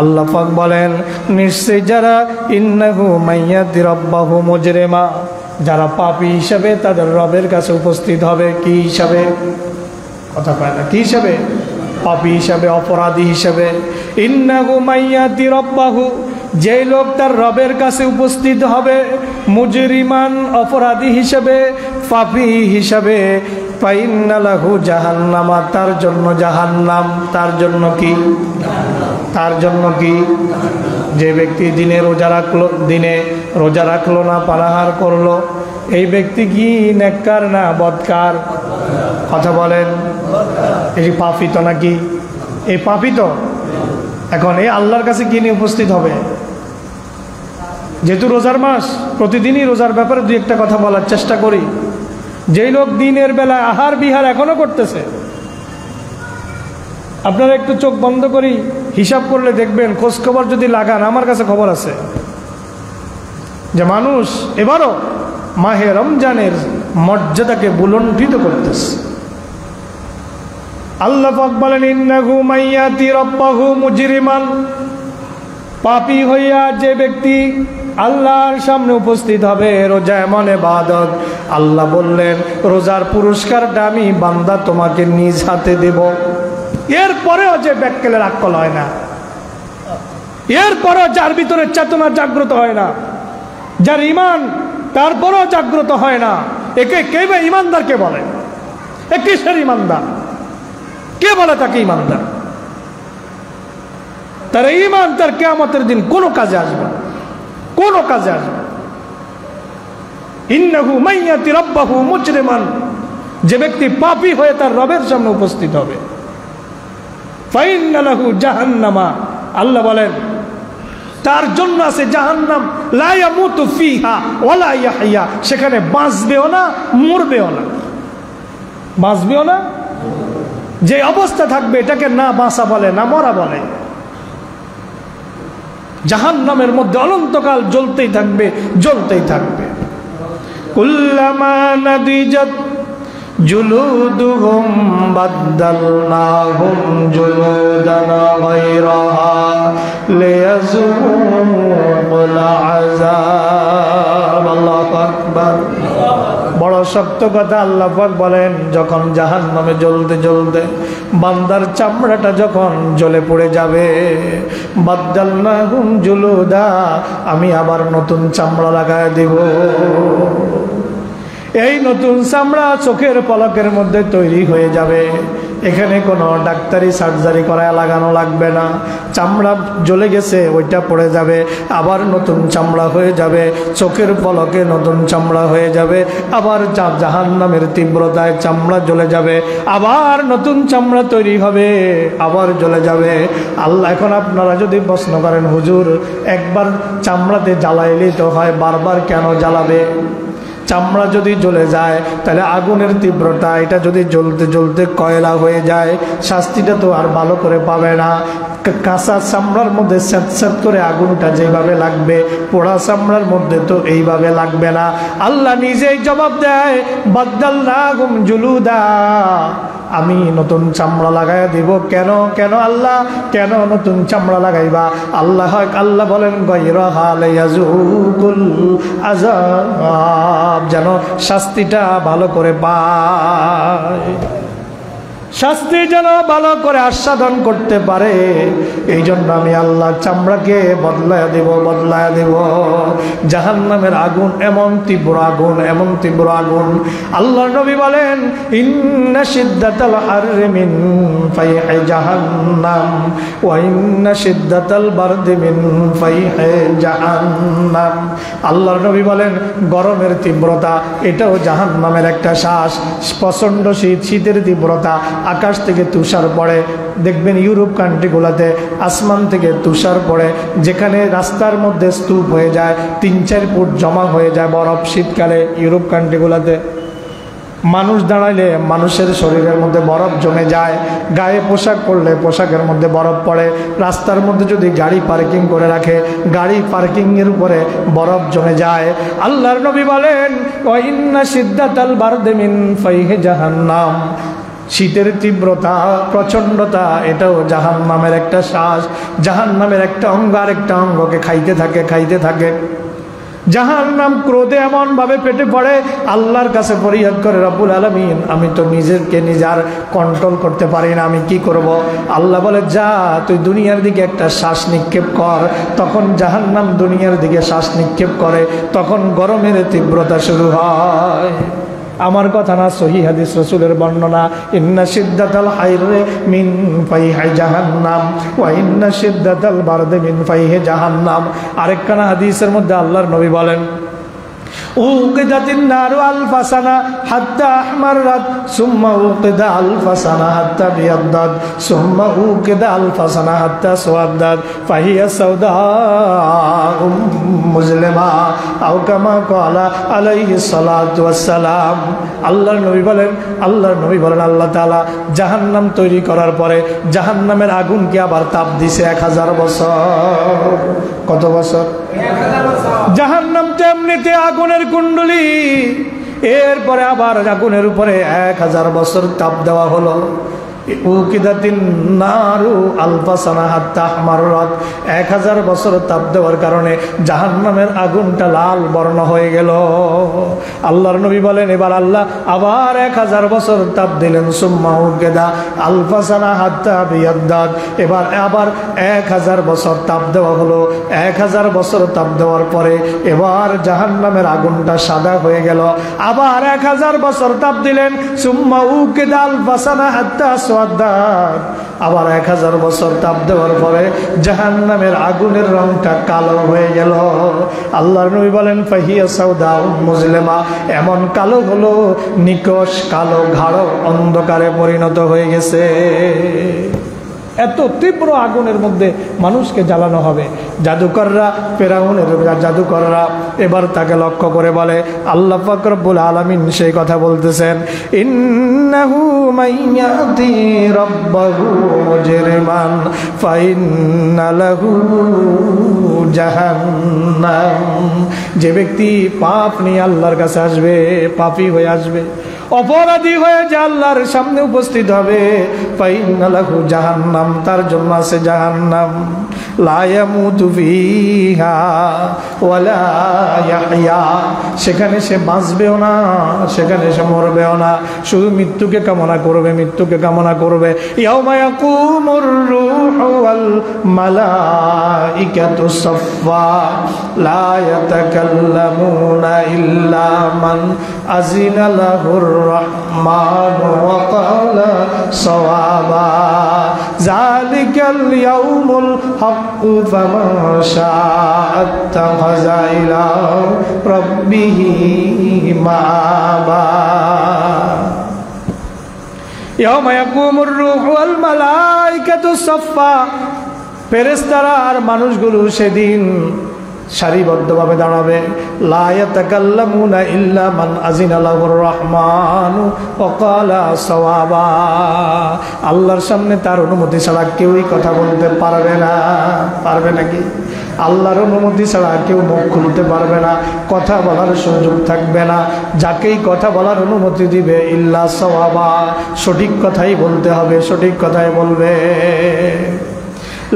আল্লাহ পাক বলেন, নিশ্চয় যারা ইন্নাহু মাইয়াতি রাব্বাহু মুজরিমা, যারা পাপী হিসাবে তাদের রবের কাছে উপস্থিত হবে। কি হিসাবে? কথা পায় না, কি হিসাবে? পাপী হিসাবে, অপরাধী হিসাবে। ইন্নাহু মাইয়াতি রাব্বাহু, যেই লোক তার রবের কাছে উপস্থিত হবে মুজরিমান, অপরাধী হিসেবে, পাপী হিসেবে, ফাইন্না লাহু জাহান্নামা, তার জন্য জাহান্নাম। তার জন্য কি? তার জন্য কি? যে ব্যক্তি দিনে রোজা রাখলো না, পানাহার করলো, এই ব্যক্তি কি নেককার না বদকার? কথা বলেন। এই পাপী তো নাকি? এই পাপী তো। এখন এই আল্লাহর কাছে কি নিয়ে উপস্থিত হবে? যেহেতু রোজার মাস, প্রতিদিনই রোজার ব্যাপারে দুই একটা কথা বলার চেষ্টা করি। যেই লোক দিনের বেলা আহার বিহার এখনো করতেছে, আপনারা একটু চোখ বন্ধ করি হিসাব করলে দেখবেন, খোঁজ খবর যদি লাগান, আমার কাছে খবর আছে যে মানুষ এবারও মাহে রমজানের মর্যাদাকে বুলন্ডিত করতেছে। আল্লাহ পাক বলেন, ইন্নাহু মাইয়াতি রাব্বাহু মুজরিমান, পাপী হইয়া যে ব্যক্তি আল্লাহর সামনে উপস্থিত হবে। রোজা এমন ইবাদত, আল্লাহ বললেন রোজার পুরস্কারটা আমি বান্দা তোমাকে নিজ হাতে দেব। এরপরেও যে ব্যাককেলের আক্কল হয় না, এরপরেও যার ভিতরে চেতনা জাগ্রত হয় না, যার ইমান তারপরেও জাগ্রত হয় না, একে কে বা ইমানদার কে বলে? এ কিসের ইমানদার? কে বলে তাকে ইমানদার? তার ইমান তার কিয়ামতের দিন কোনো কাজে আসবে, কোনো কাজে আসবে। ইন্নাহু মাইয়াতি রাব্বাহু মুজরিমান, যে ব্যক্তি পাপী হয়ে তার রবের সামনে উপস্থিত হবে, ফাইন্না লাহু জাহান্নামা, আল্লাহ বলেন তার জন্য আছে জাহান্নাম, লা ইয়ামুতু ফিহা ওয়ালা ইয়াহইয়া, সেখানে বাঁচবেও না মরবেও না। বাঁচবেও না, যে অবস্থা থাকবে এটাকে না বাঁচা বলে না মরা বলে। জাহান্নামের মধ্যে অনন্তকাল জ্বলতেই থাকবে, জ্বলতেই থাকবে। কুল্লামা নাদিজাত জুলুদুহুম বাদদালনাহুম জুলুদান গায়রাহা লিয়াযুকুল আযাব। আল্লাহু আকবার। বড় শক্ত কথা আল্লাহ পাক বলেন, যখন জাহান্নামে জ্বলতে জ্বলতে বান্দার চামড়াটা যখন জ্বলে পড়ে যাবে, বাদদালনাহুম জুলুদা, আমি আবার নতুন চামড়া লাগায় দেব। এই নতুন চামড়া চোখের পলকের মধ্যে তৈরি হয়ে যাবে। এখানে কোনো ডাক্তারি সার্জারি করায় লাগানো লাগবে না। চামড়া জ্বলে গেছে, ওইটা পড়ে যাবে, আবার নতুন চামড়া হয়ে যাবে, চোখের পলকে নতুন চামড়া হয়ে যাবে, আবার জাহান্নামের তীব্রতায় চামড়া জ্বলে যাবে, আবার নতুন চামড়া তৈরি হবে, আবার জ্বলে যাবে। আল্লাহ, এখন আপনারা যদি প্রশ্ন করেন, হুজুর একবার চামড়াতে জ্বালাইলেই তো হয়, বারবার কেন জ্বালাবে? চামড়া যদি জ্বলে যায় তাহলে আগুনের তীব্রতা, এটা যদি জ্বলতে জ্বলতে কয়লা হয়ে যায়, শাস্তিটা তো আর ভালো করে পাবে না। কাঁচা চামড়ার মধ্যে স্যাঁত করে আগুনটা যেভাবে লাগবে, পোড়া চামড়ার মধ্যে তো এইভাবে লাগবে না। আল্লাহ নিজেই জবাব দেয়, বাদদালনাহুম জুলুদা, আমি নতুন চামড়া লাগাইয়া দিব। কেন কেন আল্লাহ, কেন নতুন চামড়া লাগাইবা? আল্লাহ বলেন গায়রাহা লিয়াযুকুল আযাব, যেন শাস্তিটা ভালো করে পায়, শাস্তি যেন ভালো করে আস্বাদন করতে পারে। এই জন্য আমি আল্লাহ চামড়াকে বদলায়া দেব। জাহান্নামের আগুন এমন তীব্র আগুন, এমন তীব্র আগুন। আল্লাহর নবী বলেন, ইন্না শিদ্দাতাল হাররি মিন ফাইহি জাহান্নাম ওয়া ইন্না শিদ্দাতাল বারদি মিন ফাইহি জাহান্নাম। আল্লাহর নবী বলেন, গরমের তীব্রতা এটাও জাহান্নামের একটা শ্বাস। প্রচণ্ড শীত, শীতের তীব্রতা, আকাশ থেকে তুষার পড়ে, দেখবেন ইউরোপ কান্ট্রিগুলোতে আসমান থেকে তুষার পড়ে, যেখানে রাস্তার মধ্যে স্তূপ হয়ে যায়, 3-4 ফুট জমা হয়ে যায় বরফ শীতকালে। ইউরোপ কান্ট্রিগুলোতে মানুষ দাঁড়াইলে মানুষের শরীরের মধ্যে বরফ জমে যায়, গায়ে পোশাক পরলে পোশাকের মধ্যে বরফ পড়ে, রাস্তার মধ্যে যদি গাড়ি পার্কিং করে রাখে, গাড়ি পার্কিংয়ের উপরে বরফ জমে যায়। আল্লাহর নবী বলেন, ওয়া ইন্না শিদ্দাতাল বারদি মিন ফাইহি জাহান্নাম, শীতের তীব্রতা, প্রচণ্ডতা, এটাও জাহান্নামের একটা শ্বাস, জাহান্নামের একটা অঙ্গ আরেকটা অঙ্গকে খাইতে থাকে। জাহান্নাম ক্রোধে এমন ভাবে পেটে পড়ে, আল্লাহর কাছে ফরিয়াদ করে, রব্বুল আলামিন আমি তো নিজেকে নিজের কন্ট্রোল করতে পারি না, আমি কি করব? আল্লাহ বলে, যা তুই দুনিয়ার দিকে একটা শ্বাস নিক্ষেপ কর। তখন জাহান্নাম দুনিয়ার দিকে শ্বাস নিক্ষেপ করে, তখন গরমের তীব্রতা শুরু হয়। আমার কথা না, সহিহ হাদিস, রাসূলের বর্ণনা, ইন্না শিদ্দাতাল হাইরি মিন ফাইহি জাহান্নাম ওয়া ইন্না শিদ্দাতাল বারদি মিন ফাইহি জাহান্নাম। আরেকখানা হাদিসের মধ্যে আল্লাহর নবী বলেন, উকিদাতিন নারু আলফা সানা হাত্তা আহমারাত সুম্মা উকিদা আলফা সানা হাত্তা বিয়াদ্দাত সুম্মা উকিদা আলফা সানা হাত্তা সুয়াদ্দাত ফাহিয়া সাউদা মুজলিমা আও কামা ক্বালা আলাইহিস সালাতু ওয়াস সালাম। আল্লাহর নবী বলেন আল্লাহ তাআলা জাহান্নাম তৈরি করার পরে জাহান্নামের আগুনকে আবার তাপ দিছে 1000 বছর। কত বছর? 1000 বছর। জাহান্নাম তো এমনিতে আগুনের কুণ্ডলী, এরপরে আবার আগুনের উপরে 1000 বছর তাপ দেওয়া হলো। উকিদাতিন নারু আলফা সানা হাত্তা আহমারাত, 1000 বছর তাপ দেওয়ার কারণে জাহান্নামের আগুনটা লাল বর্ণ হয়ে গেল। আল্লাহর নবী বলেন, এবার আল্লাহ আবার 1000 বছর তাপ দিলেন। সুম্মা উকিদা আলফা সানা হাত্তা বিয়াদ্দাত, এবার আবার 1000 বছর তাপ দেওয়া হলো। 1000 বছর তাপ দেওয়ার পরে এবার জাহান্নামের আগুনটা সাদা হয়ে গেল। আবার 1000 বছর তাপ দিলেন। সুম্মা উকিদা আলফা সানা হাত্তা আবার 1000 বছর তাপ দেওয়ার পরে জাহান্নামের আগুনের রংটা কালো হয়ে গেল। আল্লাহর নবী বলেন, ফাহিয়া সাউদা মুজলিমা, এমন কালো হলো, নিকশ কালো, গাঢ় অন্ধকারে পরিণত হয়ে গেছে। এত তীব্র আগুনের মধ্যে মানুষকে জ্বালানো হবে। জাদুকররা, ফেরাউনের জাদুকররা এবার তাকে লক্ষ্য করে বলে, আল্লাহ পাক রব্বুল আলামিন সেই কথা বলতেছেন, ইন্নাহু মাইয়াতি রাব্বাহু মুজরিমান ফাইন্না লাহু জাহান্নাম। যে ব্যক্তি পাপ নিয়ে আল্লাহর কাছে আসবে, পাপী হয়ে আসবে, অপরাধী হয়ে যে আল্লাহর সামনে উপস্থিত হবে, ফাইন্না লাহু জাহান্নাম, তার জন্য আছে জাহান্নাম। লা ইয়ামুতু ফিহা ওয়ালা ইয়াহইয়া, সেখানে সে বাঁচবেও না, সেখানে সে মরবেও না, শুধু মৃত্যুকে কামনা করবে, মৃত্যুকে কামনা করবে। ইয়াউমা ইয়াকুমুর রূহু ওয়াল মালাইকাতু সাফফা লা ইয়াতাকাল্লামুনা ইল্লা মান আযিনা লাহুর রহমান ওয়া ক্বালা সাওয়াবা যালিকাল ইয়াউমুল হাক্কু ফামান শাআ ইত্তাখাযা ইলা রাব্বিহি মাআবা। ইয়াউমা ইয়াকুমুর রূহু ওয়াল মালাইকাতু সাফফা, ফেরেশতারা আর মানুষগুলো সেদিন সারিবদ্ধভাবে দাঁড়াবে। লা ইয়াতাকাল্লামুনা ইল্লা মান আযিনা লাহুর রহমানু ওয়া ক্বালা সাওয়াবা, আল্লাহর সামনে তার অনুমতি ছাড়া কেউই কথা বলতে পারবে না। পারবে নাকি? আল্লাহর অনুমতি ছাড়া কেউ মুখ খুলতে পারবে না, কথা বলার সুযোগ থাকবে না। যাকেই কথা বলার অনুমতি দিবে ইল্লা সাওয়াবা, সঠিক কথাই বলতে হবে, সঠিক কথাই বলবে।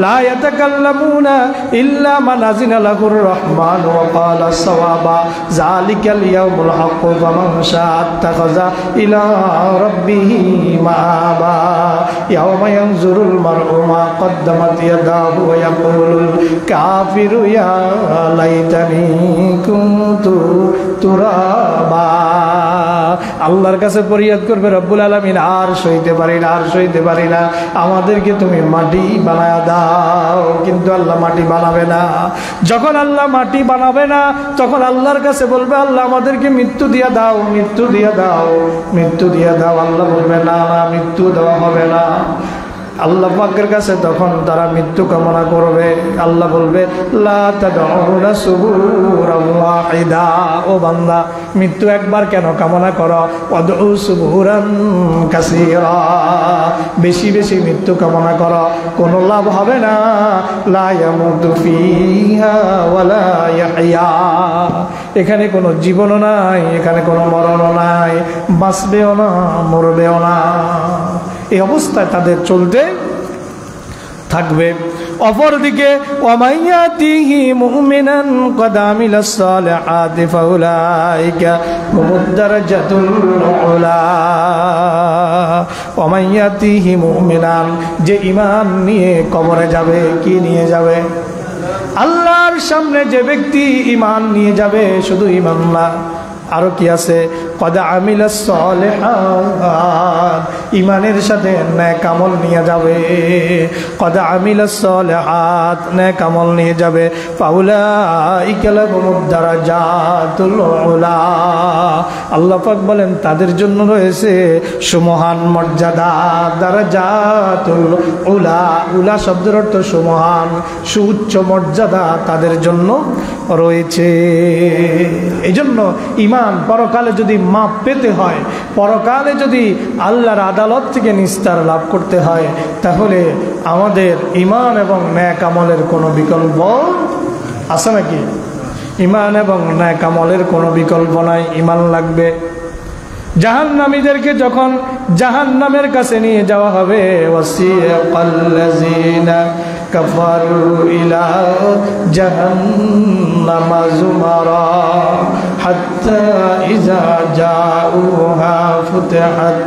লা ইয়াতাকাল্লামুনা ইল্লা মান আযিনা লাহুর রহমান ওয়া ক্বালা সাওয়াবা যালিকাল ইয়াউমুল হাক্কু ফামান শাআ ইত্তাখাযা ইলা রাব্বিহি মাআবা ইয়াওমা ইয়ানজুরুল মার'উ মা কদ্দামাত ইয়াদাহু ওয়া ইয়াকুলুল কাফিরু ইয়া লাইতানি কুনতু তুরাবা। আল্লাহর কাছে ফরিয়াদ করবে, রব্বুল আলামিন আর সইতে পারি না, আর সইতে পারি না, আমাদেরকে তুমি মাটি বানায়া দাও। কিন্তু আল্লাহ মাটি বানাবে না। যখন আল্লাহ মাটি বানাবে না, তখন আল্লাহর কাছে বলবে, আল্লাহ আমাদেরকে মৃত্যু দিয়া দাও, মৃত্যু দিয়া দাও, মৃত্যু দিয়া দাও। আল্লাহ বলবে, না না, মৃত্যু দেওয়া হবে না। আল্লাহ পাকের কাছে তখন তারা মৃত্যু কামনা করবে। আল্লাহ বলবে, লা তাদউনা সুবুরান ওয়াহিদা, ও বান্দা মৃত্যু একবার কেন কামনা করো, ওয়াদউ সুবুরান কাসীরা, বেশি বেশি মৃত্যু কামনা করো, কোনো লাভ হবে না। লা ইয়ামুতু ফিহা ওয়ালা ইয়াহইয়া, এখানে কোনো জীবনও নাই, এখানে কোনো মরণও নাই, বাঁচবেও না, মরবেও না। এই অবস্থায় তাদের চলতে থাকবে। অপরদিকে ওয়ামাইয়াতিহি মুমিনান ক্বাদ আমিলাস সালিহাতি ফাউলাইকা হুমুদ দারাজাতুল উলা। ওয়ামাইয়াতিহি মুমিনান, যে ঈমান নিয়ে কবরে যাবে, কি নিয়ে যাবে? আল্লাহর সামনে যে ব্যক্তি ঈমান নিয়ে যাবে, শুধু ঈমান না, আরো কি আছে? ক্বাদ আমিলাস সালিহাত, ঈমানের সাথে নেক আমল নিয়ে যাবে। ক্বাদ আমিলাস সালিহাত, নেক আমল নিয়ে যাবে। ফাউলাইকা লাহুমুদ দারাজাতুল উলা, আল্লাহ পাক বলেন তাদের জন্য রয়েছে সুমহান মর্যাদা। দারাজাতুল উলা, উলা শব্দের অর্থ সুমহান, সুউচ্চ মর্যাদা তাদের জন্য রয়েছে। এই জন্য ঈমান পরকালে যদি মাপ পেতে হয়, পরকালে যদি আল্লাহর আদালত থেকে নিস্তার লাভ করতে হয়, তাহলে আমাদের ঈমান এবং নেক আমলের কোনো বিকল্প আছে নাকি? ঈমান এবং নেক আমলের কোনো বিকল্প নাই, ঈমান লাগবে। জাহান্নামীদেরকে যখন জাহান্নামের কাছে নিয়ে যাওয়া হবে, ওয়াসিকাল্লাযীনা কাফারু ইলা জাহান্নামা যুমারা হাত্তা ইযা জাউহা ফুতিহাত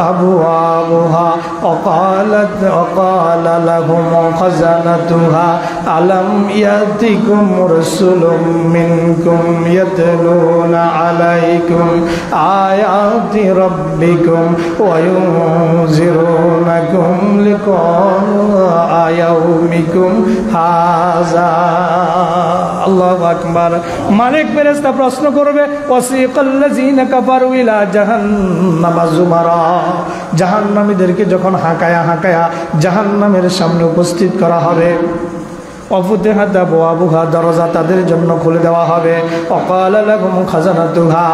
أبوابها وقال لهم خزنتها ألم يأتكم رسل منكم يتلون عليكم آيات ربكم وينذرونكم لقاء يومكم هذا। আল্লাহু আকবার। মালিক ফেরেশতা প্রশ্ন করবে, ওয়াসিকাল্লাযীনা কাফারু ইলা জাহান্নামা যুমারা, জাহান্নামীদেরকে যখন হাঁকায়া হাঁকায়া জাহান্নামের সামনে উপস্থিত করা হবে, অফুতিহাত আবওয়াবুহা, দরজা তাদের জন্য খুলে দেওয়া হবে। ওয়াকালা লাহুম খাজানাতুহা,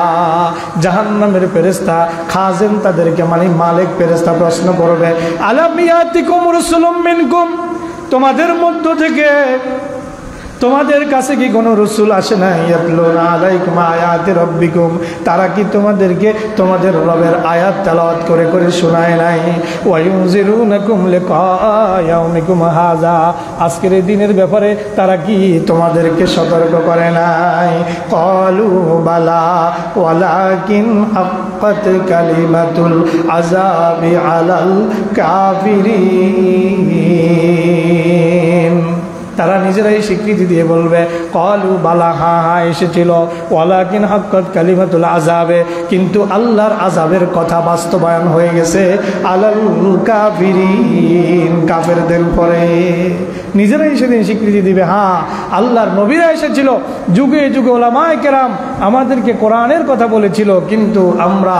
জাহান্নামের ফেরেশতা খাজেন তাদেরকে, মানে মালিক ফেরেশতা প্রশ্ন করবে, আলাম ইয়াতিকুম রাসূলুম মিনকুম, তোমাদের মধ্য থেকে তোমাদের কাছে কি কোনো রসুল আসে না? ইয়াতলুনা আলাইকুম আয়াতি রাব্বিকুম, তারা কি তোমাদেরকে তোমাদের রবের আয়াত তেলাওয়াত করে করে শোনায় নাই? ওয়া ইউনজিরুনাকুম লিকা ইয়াউমিকুম হাযা, আজকের এই দিনের ব্যাপারে তারা কি তোমাদেরকে সতর্ক করে নাই? ক্বালু বালা ওয়ালাকিন হাক্কাত কালিমাতুল আযাবি আলাল কাফিরিন, তারা নিজেরাই স্বীকৃতি দিয়ে বলবে, ক্বালু বালা, হ্যাঁ হ্যাঁ এসেছিল, ওয়ালাকিন হাক্কাত কালিমাতুল আযাবে, কিন্তু আল্লাহর আযাবের কথা বাস্তবায়ন হয়ে গেছে আলাল কাফিরিন, কাফেরদের উপরে। নিজেরাই সেদিন স্বীকৃতি দিবে, হ্যাঁ আল্লাহর নবীরা এসেছিল, যুগে যুগে উলামায়ে কেরাম আমাদেরকে কোরআনের কথা বলেছিল, কিন্তু আমরা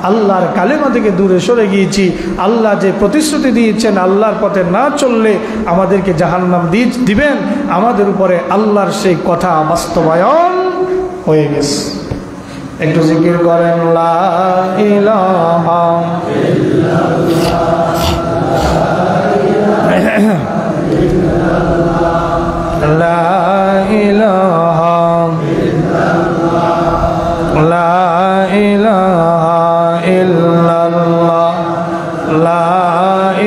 আল্লাহর কালেমা থেকে দূরে সরে গিয়েছি। আল্লাহ যে প্রতিশ্রুতি দিয়েছেন আল্লাহর পথে না চললে আমাদেরকে জাহান্নাম দিবেন, আমাদের উপরে আল্লাহর সেই কথা বাস্তবায়ন হয়ে গেছে। একটু জিকির করেন, লা ইলাহা ইল্লাল্লাহ, লা ইলাহা লা ইলাহা ইল্লাল্লাহ, লা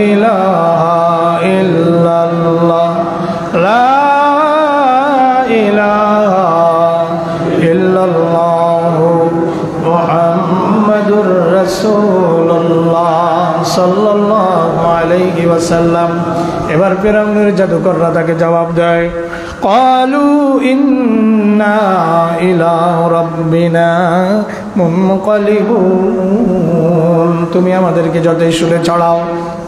ইলাহা ইল্লাল্লাহ, লা ইলাহা ইল্লাল্লাহ মুহাম্মাদুর রাসূলুল্লাহ সাল্লাল্লাহু আলাইহি ওয়াসাল্লাম। এবার ফিরআউনের জাদুকররা তাকে জবাব দেয়, ক্বালু ইন্না ইলা রাব্বিনা মুনকালিবুন, তুমি আমাদেরকে যতই শুলে চড়াও,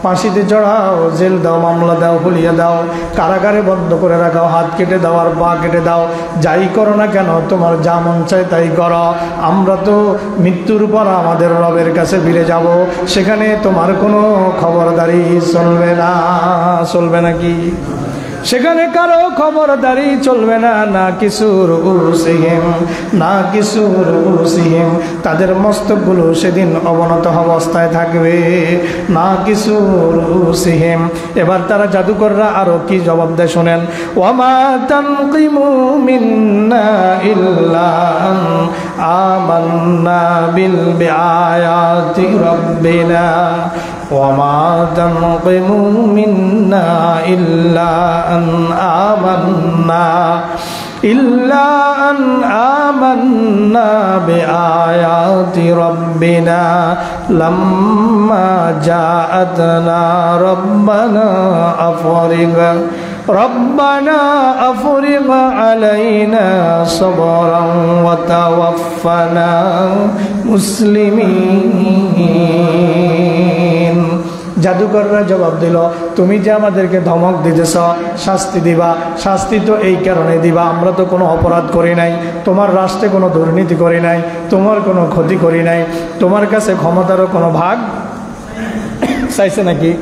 ফাঁসিতে চড়াও, জেল দাও, মামলা দাও, হুলিয়া দাও, কারাগারে বন্ধ করে রাখাও, হাত কেটে দাও আর পা কেটে দাও, যাই করো না কেন তোমার যা মন চায় তাই করো, আমরা তো মৃত্যুর পর আমাদের রবের কাছে ফিরে যাব, সেখানে তোমার কোনো খবরদারি চলবে না। চলবে নাকি? সেখানে কারো খবরদারি চলবে না। না কিছুর উসিহিম, না কিছুর উসিহিম, তাদের মস্তকগুলো সেদিন অবনত অবস্থায় থাকবে। না কিছুর উসিহিম। এবার তারা জাদুকররা আরো কি জবাব দেয় শোনেন, ওয়ামা তানকিমু মিন্না ইল্লা আন আমান্না বিআয়াতি রাব্বিনা ওয়া মা তানকিমু মিন্না ইল্লা আন আমান্না বিআয়াতি রাব্বিনা লাম্মা জাআতনা ربنا أفرغ علينا صبرا وتوفنا مسلمين জাদুকররা জবাব দিল, তুমি যে আমাদেরকে ধমক দিতেছ, শাস্তি দিবা, শাস্তি তো এই কারণে দিবা, আমরা তো কোনো অপরাধ করি নাই, তোমার রাষ্ট্রে কোনো দুর্নীতি করি নাই, তোমার কোনো ক্ষতি করি নাই, তোমার কাছে ক্ষমতারও কোনো ভাগ চাইছে নাকি?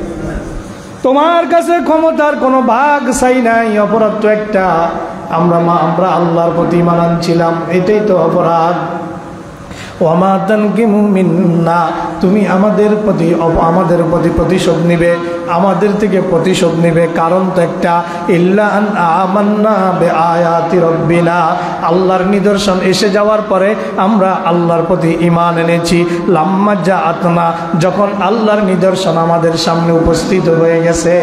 তোমার কাছে ক্ষমতার কোনো ভাগ চাই নাই, অপরাধ তো একটা, আমরা আল্লাহর প্রতি ঈমান আনছিলাম, এটাই তো অপরাধ। ওয়া মা তানকিমু মিন্না, তুমি আমাদের প্রতি প্রতিশোধ নিবে, আমাদের থেকে প্রতিশোধ নিবে, কারণ তো একটা, ইল্লা আন আমান্না বিআয়াতি রাব্বিনা, আল্লাহর নিদর্শন এসে যাওয়ার পরে আমরা আল্লাহর প্রতি ঈমান এনেছি, লাম্মা জাআতনা, যখন আল্লাহর নিদর্শন আমাদের সামনে উপস্থিত হয়ে গেছে।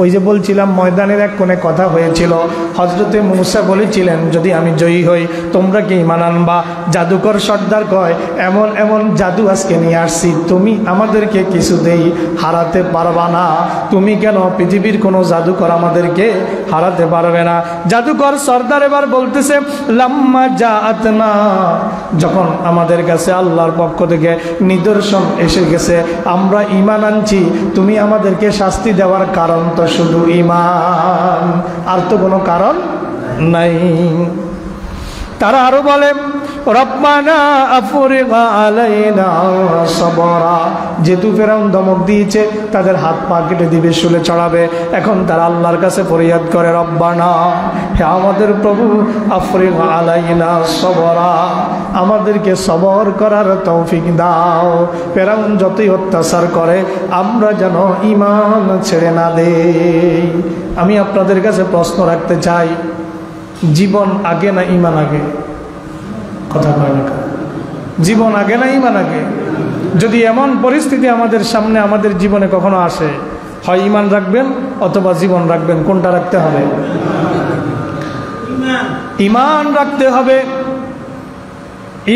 ওই যে বলছিলাম ময়দানের এক কোণে কথা হয়েছিল, হযরতে মূসা বলেছিলেন যদি আমি জয়ী হই তোমরা কি ঈমান আনবা? জাদুকর সর্দার কয়, এমন এমন জাদু আজকে নিয়ে আসছি, তুমি আমাদেরকে কিছুতেই হারাতে পারবা না, তুমি কেন, পৃথিবীর কোনো জাদুকর আমাদেরকে হারাতে পারবে না। জাদুকর সর্দার এবার বলতেছে, লাম্মা জাআতনা, যখন আমাদের কাছে আল্লাহর পক্ষ থেকে নিদর্শন এসে গেছে, আমরা ঈমান আনছি, তুমি আমাদেরকে শাস্তি দেওয়ার কারণ তো শুধু ঈমান, আর তো কোনো কারণ নাই। তারা আরো বলে, রব্বানা আফরিগ আলাইনা সাবরা, যেহেতু ফেরাউন ধমক দিয়েছে, তাদের হাত পা কেটে দিবে, শুলে চড়াবে, এখন তারা আল্লাহর কাছে ফরিয়াদ করে, রব্বানা, হে আমাদের প্রভু, আফরিগ আলাইনা সাবরা, আমাদেরকে সবর করার তৌফিক দাও, ফেরাউন যতই অত্যাচার করে আমরা যেন ঈমান ছেড়ে না দেই। আমি আপনাদের কাছে প্রশ্ন রাখতে চাই, জীবন আগে না ঈমান আগে? কথা কয় না, জীবন আগে না ঈমান আগে? যদি এমন পরিস্থিতি আমাদের সামনে আমাদের জীবনে কখনো আসে, হয় ঈমান রাখবেন অথবা জীবন রাখবেন, কোনটা রাখতে হবে? ঈমান রাখতে হবে,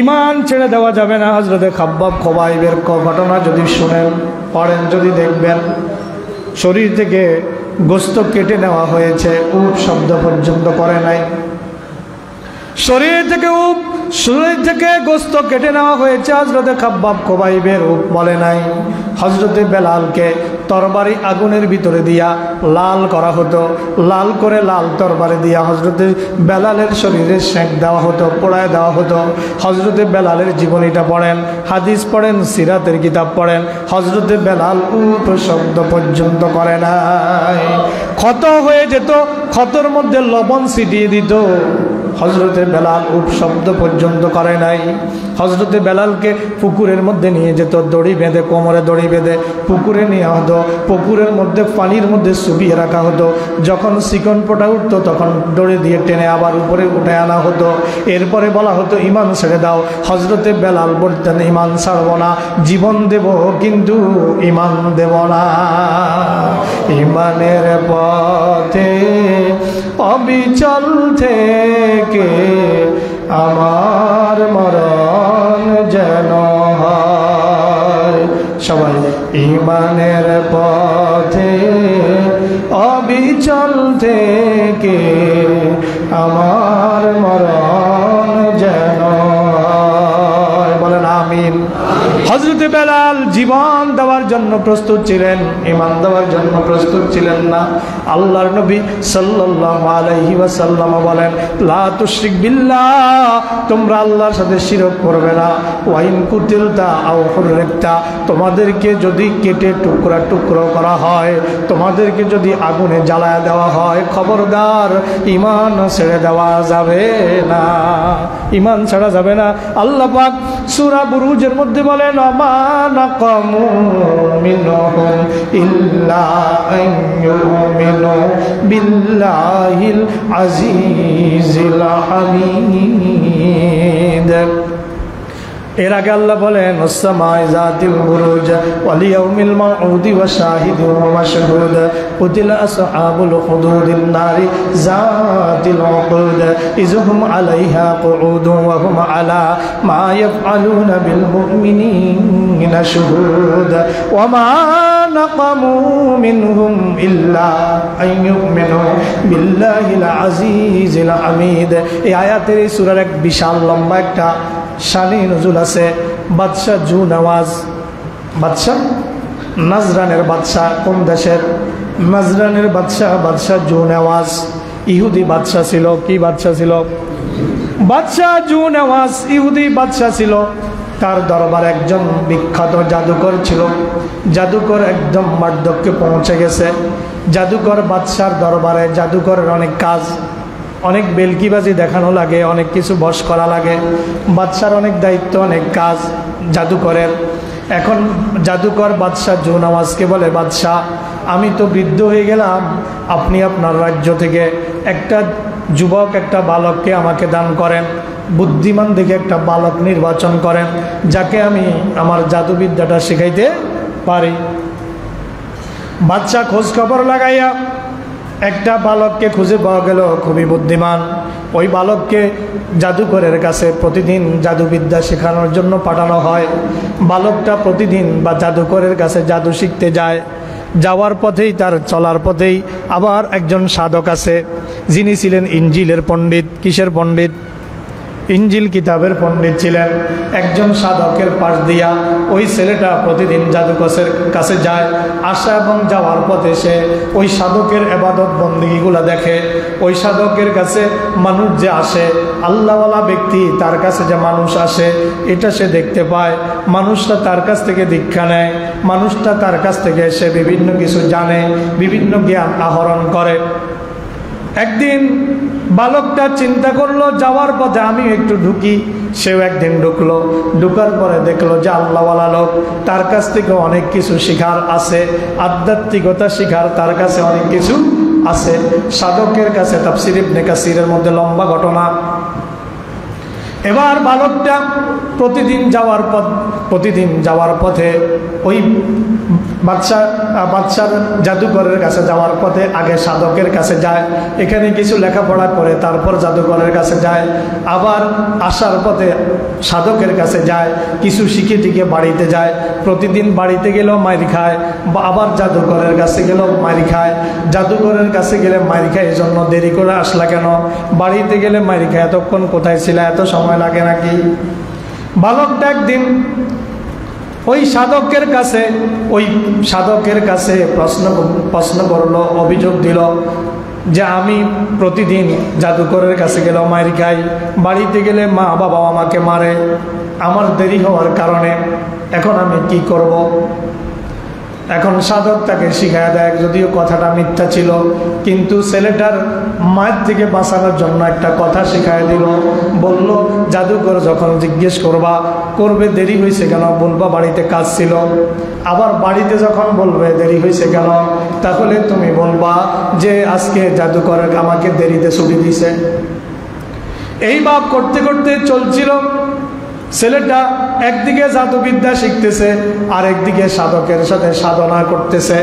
ঈমান ছেড়ে দেওয়া যাবে না। হযরতে খাব্বাব খোবাইবের ঘটনা যদি শুনেন, পড়েন, যদি দেখবেন, শরীর থেকে গোস্ত কেটে নেওয়া হয়েছে, উফ শব্দ পর্যন্ত করে নাই, শরীর থেকে গোস্ত কেটে নেওয়া হয়েছে, হযরতে খাব্বাব খোবাইবের উফ বলে নাই। হযরতে বেলালকে তরবারি আগুনের ভিতরে দিয়া লাল করা হতো, লাল করে লাল তরবারি দিয়া হযরতে বেলালের শরীরে সেঁক দেওয়া হতো, পোড়ায় দেওয়া হতো। হযরতে বেলালের জীবনীটা পড়েন, হাদিস পড়েন, সিরাতের কিতাব পড়েন, হযরতে বেলাল উফ শব্দ পর্যন্ত করে নাই। ক্ষত হয়ে যেত, ক্ষতর মধ্যে লবণ ছিটিয়ে দিত, হযরতে বেলাল উফ শব্দ পর্যন্ত করে নাই। হযরতে বেলালকে পুকুরের মধ্যে নিয়ে যেত, দড়ি বেঁধে, কোমরে দড়ি বেঁধে পুকুরে নিয়ে হতো, পুকুরের মধ্যে পানির মধ্যে চুবিয়ে রাখা হতো, যখন চিকন পোটা উঠতো তখন দড়ি দিয়ে টেনে আবার উপরে উঠে আনা হতো। এরপরে বলা হতো ঈমান ছেড়ে দাও, হযরতে বেলাল বলতেন ঈমান ছাড়বো না, জীবন দেব কিন্তু ঈমান দেব না। ঈমানের পথে অবিচল থেকে আমার মরণ যেন হয়, সবাই ঈমানের পথে অবিচল থেকে আমার মরণ যেন হয়, বলেন আমিন। হযরতে বেলাল জীবন দেওয়ার জন্য প্রস্তুত ছিলেন, ঈমান দেওয়ার জন্য প্রস্তুত ছিলেন না। আল্লাহর নবী সাল্লাল্লাহু আলাইহি ওয়াসাল্লাম বলেন, লা তুশরিক বিল্লাহ, তোমরা আল্লাহর সাথে শিরক করবে না। ওয়া ইন কুতিলতা আও হুররিকতা, তোমাদেরকে যদি কেটে টুকরা টুকরো করা হয়, তোমাদেরকে যদি আগুনে জ্বালায়া দেওয়া হয়, খবরদার ঈমান ছেড়ে দেওয়া যাবে না, ঈমান ছাড়া যাবে না। আল্লাহ পাক সূরা বুরুজের মধ্যে বলেন, মা নাকামু মিনহুম ইল্লা আন ইউমিনু বিল্লাহিল আজিজিল হামিদ। এর আগে আল্লাহ বলেন ওয়াস-সামা'i যাতিল বুরুজ ওয়াল ইয়াউমিল মাউউদি ওয়া শাহিদিন ওয়া মাশহুদ কুতিলা আসহাবুল হুদুদিন নারি যাতিল উকুদ ইযহুম আলাইহা কুউদুন ওয়া হুম আলা মা ইয়াফআলুনা বিল মুমিনিনা শুহুদ ওয়া মা নাকামু মিনহুম ইল্লা আন ইউমিনু বিল্লাহিল আজিজিল হামিদ। এই আয়াতের এই সূরার এক বিশাল লম্বা একটা শানি নজুল আছে। বাদশাহ জু নওয়াজ, বাদশাহ নাজরানের বাদশাহ, কোন দেশের? নাজরানের বাদশাহ, বাদশাহ জু নওয়াজ ইহুদি বাদশাহ ছিল। কি বাদশাহ ছিল? বাদশাহ জু নওয়াজ ইহুদি বাদশাহ ছিল। তার দরবারে একজন বিখ্যাত জাদুকর ছিল। জাদুকর একদম বার্ধক্যে পৌঁছে গেছে। জাদুকর বাদশার দরবারে জাদুকরের অনেক কাজ, অনেক বেলকিবাজি দেখানো লাগে, অনেক কিছু বশ করা লাগে। বাদশার অনেক দায়িত্ব, অনেক কাজ জাদুকরের। এখন জাদুকর বাদশাহ জু নওয়াজকে বলে, বাদশাহ আমি তো বৃদ্ধ হয়ে গেলাম, আপনি আপনার রাজ্য থেকে একটা যুবক, একটা বালককে আমাকে দান করেন। বুদ্ধিমান দেখে একটা বালক নির্বাচন করেন, যাকে আমি আমার জাদুবিদ্যাটা শেখাইতে পারি। বাদশাহ খোঁজ খবর লাগাইয়া একটা বালককে খুঁজে পাওয়া গেল, খুবই বুদ্ধিমান। ওই বালককে জাদুকরের কাছে প্রতিদিন জাদুবিদ্যা শেখানোর জন্য পাঠানো হয়। বালকটা প্রতিদিন বা জাদুকরের কাছে জাদু শিখতে যায়। যাওয়ার পথেই, তার চলার পথেই আবার একজন সাধক আছে, যিনি ছিলেন ইঞ্জিলের পণ্ডিত। কিসের পণ্ডিত? ইঞ্জিল কিতাবের পণ্ডিত ছিলেন। একজন সাধকের পাশ দিয়া ওই ছেলেটা প্রতিদিন জাদুকরের কাছে যায়। আসা এবং যাওয়ার পথে সে ওই সাধকের ইবাদত বন্দেগীগুলো দেখে। ওই সাধকের কাছে মানুষ যে আসে, আল্লাহওয়ালা ব্যক্তি, তার কাছে যে মানুষ আসে, এটা সে দেখতে পায়। মানুষটা তার কাছ থেকে দীক্ষা নেয়, মানুষটা তার কাছ থেকে সে বিভিন্ন কিছু জানে, বিভিন্ন জ্ঞান আহরণ করে। একদিন বালকটা চিন্তা করলো, যাওয়ার পথে আমি একটু ঢুকি। সেও একদিন ঢুকলো। ঢুকার পরে দেখলো যে আল্লাহওয়ালা লোক, তার কাছ থেকে অনেক কিছু শেখার আছে, আধ্যাত্মিকতা শেখার তার কাছে অনেক কিছু আছে। সাধকের কাছে তাফসীর ইবনে কাসিরের মধ্যে লম্বা ঘটনা। এবার বালকটা প্রতিদিন যাওয়ার পথে ওই বাদশার জাদুকরের কাছে যাওয়ার পথে আগে সাধকের কাছে যায়, এখানে কিছু লেখাপড়া করে তারপর জাদুকরের কাছে যায়। আবার আসার পথে সাধকের কাছে যায়, কিছু শিখে টিকে বাড়িতে যায়। প্রতিদিন বাড়িতে গেলেও মাইর খায়, বা আবার জাদুকরের কাছে গেলেও মাইর খায়। জাদুকরের কাছে গেলে মাইর খায়, এই জন্য দেরি করে আসলা কেন? বাড়িতে গেলে মাইর খায়, এতক্ষণ কোথায় ছিল, এত সময় লাগে নাকি? বালকটা একদিন ওই সাধকের কাছে প্রশ্ন করলো, অভিযোগ দিল যে আমি প্রতিদিন জাদুকরের কাছে গেলেও মাইর খাই, বাড়িতে গেলে মা বাবা আমাকে মারে, আমার দেরি হওয়ার কারণে এখন আমি কি করব? এখন সাধক তাকে শিখায় দেয়, যদিও কথাটা মিথ্যা ছিল, কিন্তু ছেলেটার মায়ের থেকে বাঁচানোর জন্য একটা কথা শিখায় দিল। বলল, জাদুকর যখন জিজ্ঞেস করবে দেরি হয়েছে কেন, বলবা বাড়িতে কাজ ছিল। আবার বাড়িতে যখন বলবে দেরি হয়েছে কেন, তাহলে তুমি বলবা যে আজকে জাদুকর আমাকে দেরিতে ছুটি দিছে। এই ভাব করতে করতে চলছিল। ছেলেটা একদিকে জাদুবিদ্যা শিখতেছে, আর একদিকে সাধকের সাথে সাধনা করতেছে।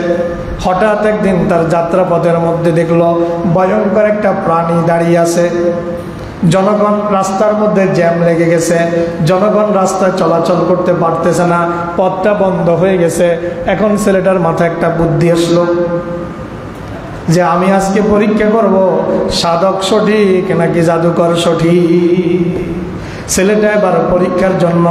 হঠাৎ একদিন তার যাত্রাপথের মধ্যে দেখলো ভয়ঙ্কর একটা প্রাণী দাঁড়িয়ে আছে। জনগণ রাস্তার মধ্যে জ্যাম লেগে গেছে, জনগণ রাস্তায় চলাচল করতে পারতেছে না, পথটা বন্ধ হয়ে গেছে। এখন ছেলেটার মাথায় একটা বুদ্ধি আসলো যে আমি আজকে পরীক্ষা করব সাধক সঠিক নাকি জাদুকর সঠিক। ছেলেটা এবার পরীক্ষার জন্য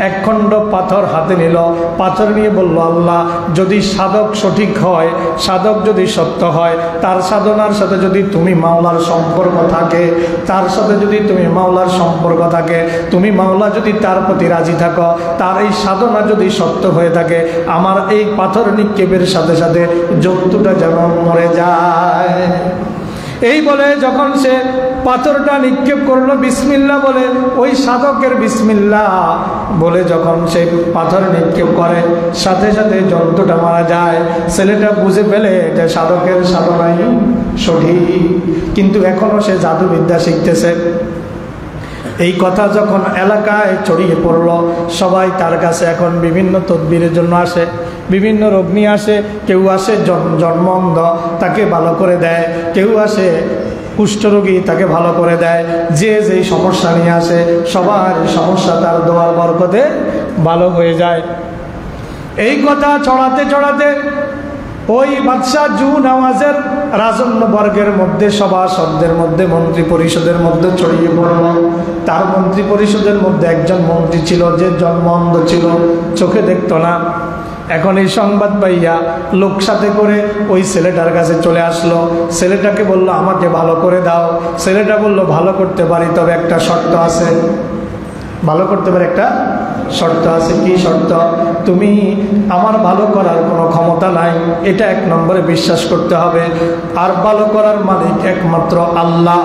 এক খণ্ড পাথর হাতে নিল। পাথর নিয়ে বলল, আল্লাহ যদি সাধক সঠিক হয়, সাধক যদি সত্য হয়, তার সাধনার সাথে যদি তুমি মাওলার সম্পর্ক থাকে, তার সাথে যদি তুমি মাওলার সম্পর্ক থাকে, তুমি মাওলা যদি তার প্রতি রাজি থাকো, তার এই সাধনা যদি সত্য হয়ে থাকে, আমার এই পাথর নিক্ষেপের সাথে সাথে জন্তুটা যেন মরে যায়। এই বলে যখন সে পাথরটা নিক্ষেপ করলো বিসমিল্লাহ বলে, ওই সাধকের বিসমিল্লাহ বলে যখন সে পাথর নিক্ষেপ করে, সাথে সাথে জন্তুটা মারা যায়। ছেলেটা বুঝে ফেলে যে সাধকের সাধনাই সঠিক, কিন্তু এখনো সে জাদুবিদ্যা শিখতেছে। এই কথা যখন এলাকায় ছড়িয়ে পড়ল, সবাই তার কাছে এখন বিভিন্ন তদবিরের জন্য আসে, বিভিন্ন রোগ নিয়ে আসে। কেউ আসে জন্ম অন্ধ, তাকে ভালো করে দেয়। কেউ আসে কুষ্ঠরোগী, তাকে ভালো করে দেয়। যে যেই সমস্যা নিয়ে আসে, সবার সমস্যা তার দোয়ার বরকতে ভালো হয়ে যায়। এই কথা ছড়াতে ছড়াতে ওই বাদশাহ জু নওয়াজের রাজন্য বর্গের মধ্যে, সভাসদদের মধ্যে, মন্ত্রী পরিষদের মধ্যে ছড়িয়ে পড়ল। তার মন্ত্রী পরিষদের মধ্যে একজন মন্ত্রী ছিল যে জন্ম অন্ধ ছিল, চোখে দেখত না। এখন এই সংবাদ পাইয়া লোক সাথে করে ওই ছেলেটার কাছে চলে আসলো। ছেলেটাকে বলল, আমাকে ভালো করে দাও। ছেলেটা বলল, ভালো করতে পারি, তবে একটা শর্ত আছে। ভালো করতে পারে, একটা শর্ত আছে। কি শর্ত? তুমি আমার ভালো করার কোনো ক্ষমতা নাই, এটা এক নম্বরে বিশ্বাস করতে হবে। আর ভালো করার মালিক একমাত্র আল্লাহ,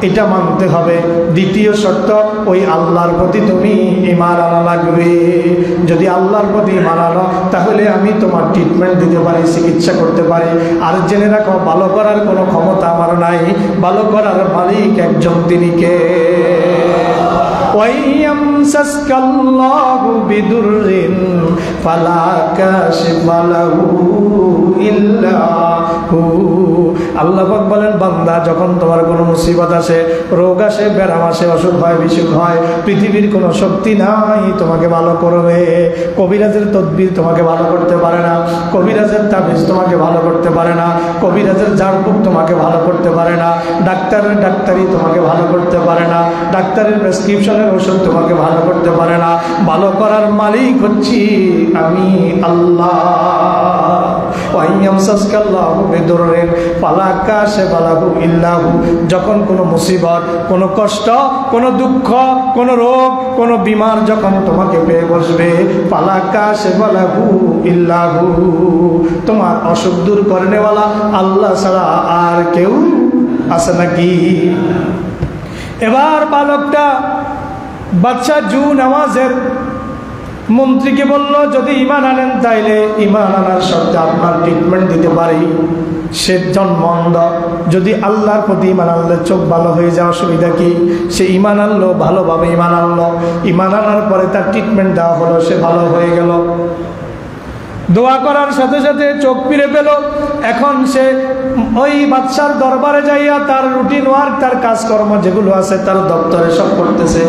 এটা মানতে হবে। দ্বিতীয় শর্ত, ওই আল্লাহর প্রতি তুমি ঈমান আনা লাগবে। যদি আল্লাহর প্রতি ঈমান আনো, তাহলে আমি তোমার ট্রিটমেন্ট দিতে পারি, চিকিৎসা করতে পারি। আর জেনে রাখো, ভালো করার কোনো ক্ষমতা আমার নাই, ভালো করার মালিক একজন, তিনি কে? وَيَمْسَسْكَ اللَّهُ بِضُرٍّ فَلَا كَاشِفَ لَهُ إِلَّا هُوَ। আল্লাহ পাক বলেন, বান্দা, যখন তোমার কোনো মুসিবত আসে, রোগ আসে, ব্যারাম আসে, অসুখ হয়, বিসুখ হয়, পৃথিবীর কোনো শক্তি নাই তোমাকে ভালো করবে। কবিরাজের তদবির তোমাকে ভালো করতে পারে না, কবিরাজের তাবিজ তোমাকে ভালো করতে পারে না, কবিরাজের ঝাড়ফুঁক তোমাকে ভালো করতে পারে না, ডাক্তারের ডাক্তারি তোমাকে ভালো করতে পারে না, ডাক্তারের প্রেসক্রিপশনের ওষুধ তোমাকে ভালো করতে পারে না। ভালো করার মালিক হচ্ছি আমি আল্লাহ। যখন কোনো মুসিবত, কোনো কষ্ট, কোনো দুঃখ, কোনো রোগ, কোনো বিমার যখন তোমাকে পেয়ে বসবে, তোমার অসুখ দূর করেনেওয়ালা আল্লাহ ছাড়া আর কেউ আছে নাকি? এবার বালকটা বাদশাহ জু নওয়াজের মন্ত্রীকে বলল, যদি ঈমান আনেন তাইলে ঈমান আনার শর্তে আপনার ট্রিটমেন্ট দিতে পারি। সে জন্ম অন্ধ, যদি আল্লাহর প্রতি ঈমান আনলে চোখ ভালো হয়ে যাওয়া, অসুবিধা কি? সে ঈমান আনলো, ভালোভাবে ঈমান আনলো। ঈমান আনার পরে তার ট্রিটমেন্ট দেওয়া হলো, সে ভালো হয়ে গেল। দোয়া করার সাথে সাথে চোখ ফিরে পেল। এখন সে ওই বাদশার দরবারে যাইয়া তার রুটিন ওয়ার্ক, তার কাজকর্ম যেগুলো আছে তার দপ্তরে সব করতেছে।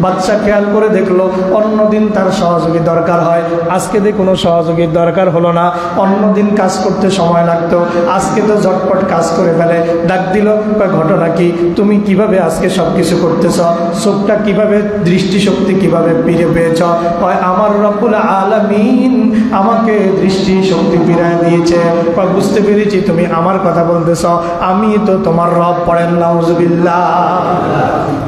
বাদশা খেয়াল করে দেখলো, অন্যদিন তার সহযোগী দরকার হয়, আজকে দিয়ে কোনো সহযোগীর দরকার হলো না। অন্যদিন কাজ করতে সময় লাগতো, আজকে তো ঝটপট কাজ করে ফেলে। ডাক দিল, ঘটনা কি? তুমি কিভাবে আজকে সব কিছু করতেছ? চোখটা কিভাবে, দৃষ্টিশক্তি কিভাবে ফিরে পেয়েছ? আমার রব্বুল আলামিন আমাকে দৃষ্টি শক্তি ফিরায় দিয়েছে। বুঝতে পেরেছি তুমি আমার কথা বলতেছ, আমি তো তোমার রব। পড়েন নাউজুবিল্লাহ।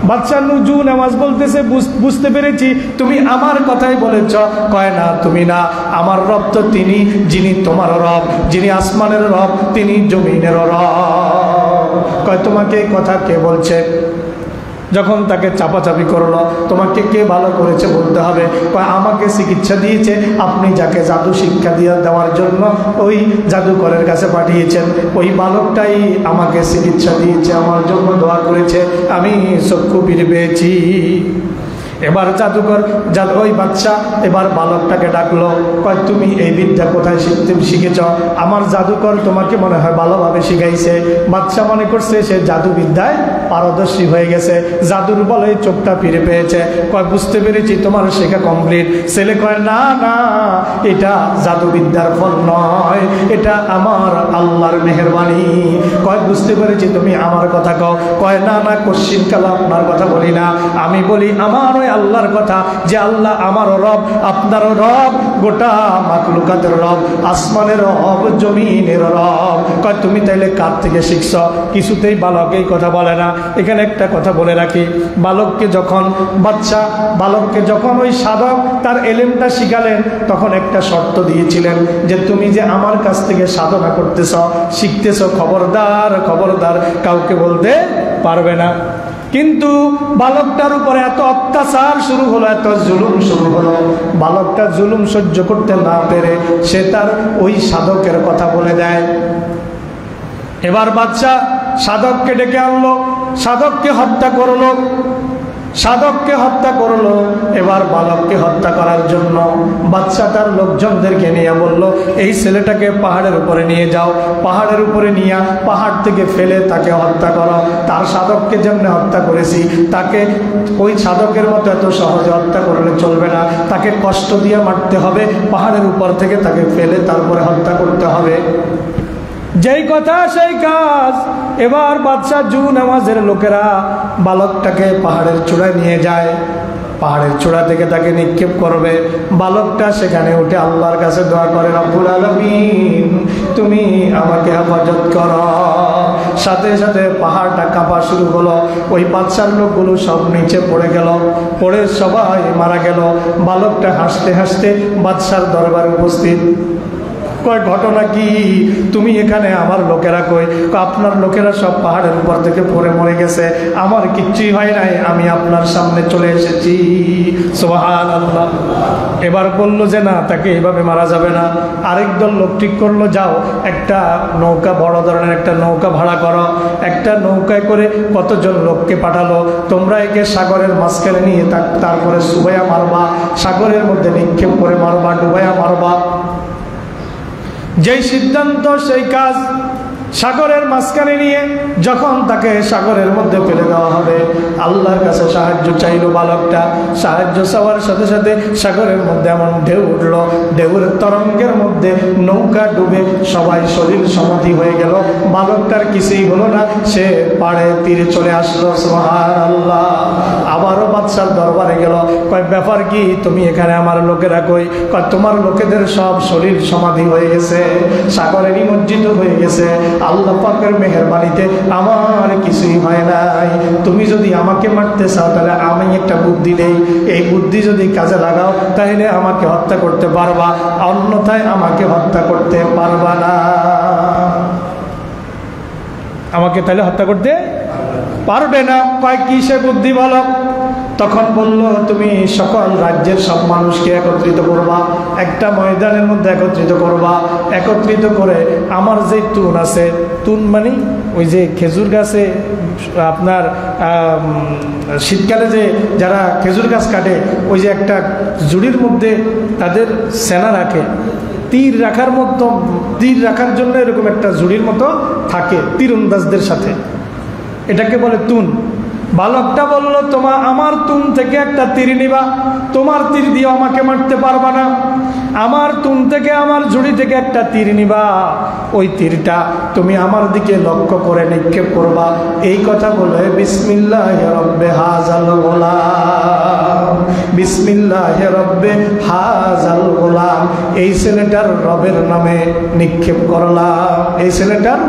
বাদশা জু নওয়াজ বলতেছে, বুঝতে পেরেছি তুমি আমার কথাই বলেছ। কয় না, তুমি না, আমার রব তো তিনি, যিনি তোমার রব, যিনি আসমানের রব, তিনি জমিনের রব। কয় তোমাকে এই কথা কে বলছে? যখন তাকে চাপাচাপি করলো, তোমাকে কে ভালো করেছে বলতে হবে। আমাকে চিকিৎসা দিয়েছে, আপনি যাকে জাদু শিক্ষা দেওয়ার জন্য ওই জাদুকরের কাছে পাঠিয়েছেন, ওই বালকটাই আমাকে চিকিৎসা দিয়েছে, আমার জন্য দোয়া করেছে, আমি চক্ষু ফিরে পেয়েছি। এবার জাদুকর, ওই বাচ্চা এবার বালকটাকে ডাকলো, কয় তুমি এই বিদ্যা কোথায় শিখেছ? আমার জাদুকর তোমাকে মনে হয় ভালোভাবে শিখাইছে। বাচ্চা মনে করছে সে জাদুবিদ্যায় পারদর্শী হয়ে গেছে, জাদুর বলে চোখটা ফিরে পেয়েছে। কয় বুঝতে পেরেছি তোমার শেখা কমপ্লিট। ছেলে কয় না না, এটা জাদুবিদ্যার ফল নয়, এটা আমার আল্লাহর মেহেরবানি। কয় বুঝতে পেরেছি তুমি আমার কথা কও। কয় না না, কোশ্চিন কাল আপনার কথা বলি না, আমি বলি আমার ওই আল্লাহর কথা, যে আল্লাহ আমারও রব, আপনারও রব, গোটা মাখলুকাতের রব, আসমানের রব, জমিনের রব। কয় তুমি তাইলে কার থেকে শিখছ? কিছুতেই বালক এই কথা বলে না। এখানে একটা কথা বলে রাখি, বালককে যখন ওই সাধক তার এলেমটা শিখালেন, তখন একটা শর্ত দিয়েছিলেন যে তুমি যে আমার কাছ থেকে সাধনা করতেছ, শিখতেছ, খবরদার কাউকে বলতে পারবে না। কিন্তু বালকটার উপরে এত অত্যাচার শুরু হলো, এত জুলুম শুরু হলো, বালকটা জুলুম সহ্য করতে না পেরে সে তার ওই সাধকের কথা বলে দেয়। এবার বাদশা সাধককে ডেকে আনলো, সাধককে হত্যা করলো। এবার বালককে হত্যা করার জন্য বাদশা তার লোকজনদেরকে নিয়ে বলল, এই ছেলেটাকে পাহাড়ের উপরে নিয়ে যাও, পাহাড়ের উপরে নিয়ে পাহাড় থেকে ফেলে তাকে হত্যা করো। তার সাধককে যেমন হত্যা করেছি, তাকে ওই সাধকের মতো এত সহজে হত্যা করলে চলবে না, তাকে কষ্ট দিয়ে মারতে হবে, পাহাড়ের উপর থেকে তাকে ফেলে তারপরে হত্যা করতে হবে। যেই কথা সেই কাজ। এবার বাদশা নামাজের লোকেরা বালকটাকে পাহাড়ের চূড়ায় নিয়ে যায়, পাহাড়ের চূড়া থেকে তাকে নিক্ষেপ করবে। বালকটা সেখানে উঠে আল্লাহর কাছে দোয়া করে, রব্বুল আলামিন তুমি আমাকে হেফাজত করো। সাথে সাথে পাহাড়টা কাঁপা শুরু হলো, ওই বাদশার লোকগুলো সব নিচে পড়ে গেল, পড়ে সবাই মারা গেল। বালকটা হাসতে হাসতে বাদশার দরবারে উপস্থিত। কয় ঘটনা কি? তুমি এখানে, আমার লোকেরা কই? আপনার লোকেরা সব পাহাড়ের উপর থেকে পড়ে মরে গেছে, আমার কিচ্ছুই হয় নাই, আমি আপনার সামনে চলে এসেছি। সুবহানাল্লাহ। এবার বলল যে না, তাকে এইভাবে মারা যাবে না। আরেক দল লোক ঠিক করলো, যাও একটা নৌকা, বড় ধরনের একটা নৌকা ভাড়া করো। একটা নৌকায় করে কতজন লোককে পাঠালো, তোমরা একে সাগরের মাঝখানে নিয়ে তারপরে সুবাইয়া মারবা, সাগরের মধ্যে নিক্ষেপ করে মারবা, ডুবাইয়া মারবা। যেই সিদ্ধান্ত সেই কাজ। সাগরের মাঝখানে নিয়ে যখন তাকে সাগরের মধ্যে ফেলে দেওয়া হবে, আল্লাহর কাছে সাহায্য চাইল বালকটা। সাহায্য চাওয়ার সাথে সাথে সাগরের মধ্যে এমন ঢেউ উঠলো, ঢেউর তরঙ্গের মধ্যে নৌকা ডুবে সবাই শরীর সমাধি হয়ে গেল। বালকটার কিছুই হলো না, সে পাড়ে তীরে চলে আসলো। সুবহানাল্লাহ। আবারও বাদশার দরবারে গেল, কয় ব্যাপার কি? তুমি এখানে, আমার লোকেরা কই? কয় তোমার লোকেদের সব শরীর সমাধি হয়ে গেছে, সাগরে নিমজ্জিত হয়ে গেছে, আল্লাহ পাকের মেহেরবানিতে আমার কিছুই হয় নাই। তুমি যদি আমাকে মারতে চাও তাহলে আমি একটা বুদ্ধি দেই, এই বুদ্ধি যদি কাজে লাগাও তাহলে আমাকে হত্যা করতে পারবা, অন্যথায় আমাকে হত্যা করতে পারবা না। আমাকে তাহলে হত্যা করতে পারবে না। কয় কি সে বুদ্ধি বলো? তখন বলল, তুমি সকল রাজ্যের সব মানুষকে একত্রিত করবা, একটা ময়দানের মধ্যে একত্রিত করবা, একত্রিত করে আমার যে তুন আছে, তুন মানে ওই যে খেজুর গাছে আপনার শীতকালে যে যারা খেজুর গাছ কাটে, ওই যে একটা জুড়ির মধ্যে তাদের সেনা রাখে, তীর রাখার জন্য এরকম একটা জুড়ির মতো থাকে তীরন্দাজদের সাথে, এটাকে বলে তুন। বালকটা বলল, আমার তুন থেকে একটা তীর নিবা, তোমার তীর দিয়ে আমাকে মারতে পারবা না। আমার তুন থেকে, আমার ঝুড়ি থেকে একটা তীর নিবা, ওই তীরটা তুমি আমার দিকে লক্ষ্য করে নিক্ষেপ করবা। এই কথা বলে বিসমিল্লাহির রব্বে হাযাল গোলাম, বিসমিল্লাহির রব্বে হাযাল গোলাম, এই ছেলেটার রবের নামে নিক্ষেপ করলাম, এই ছেলেটার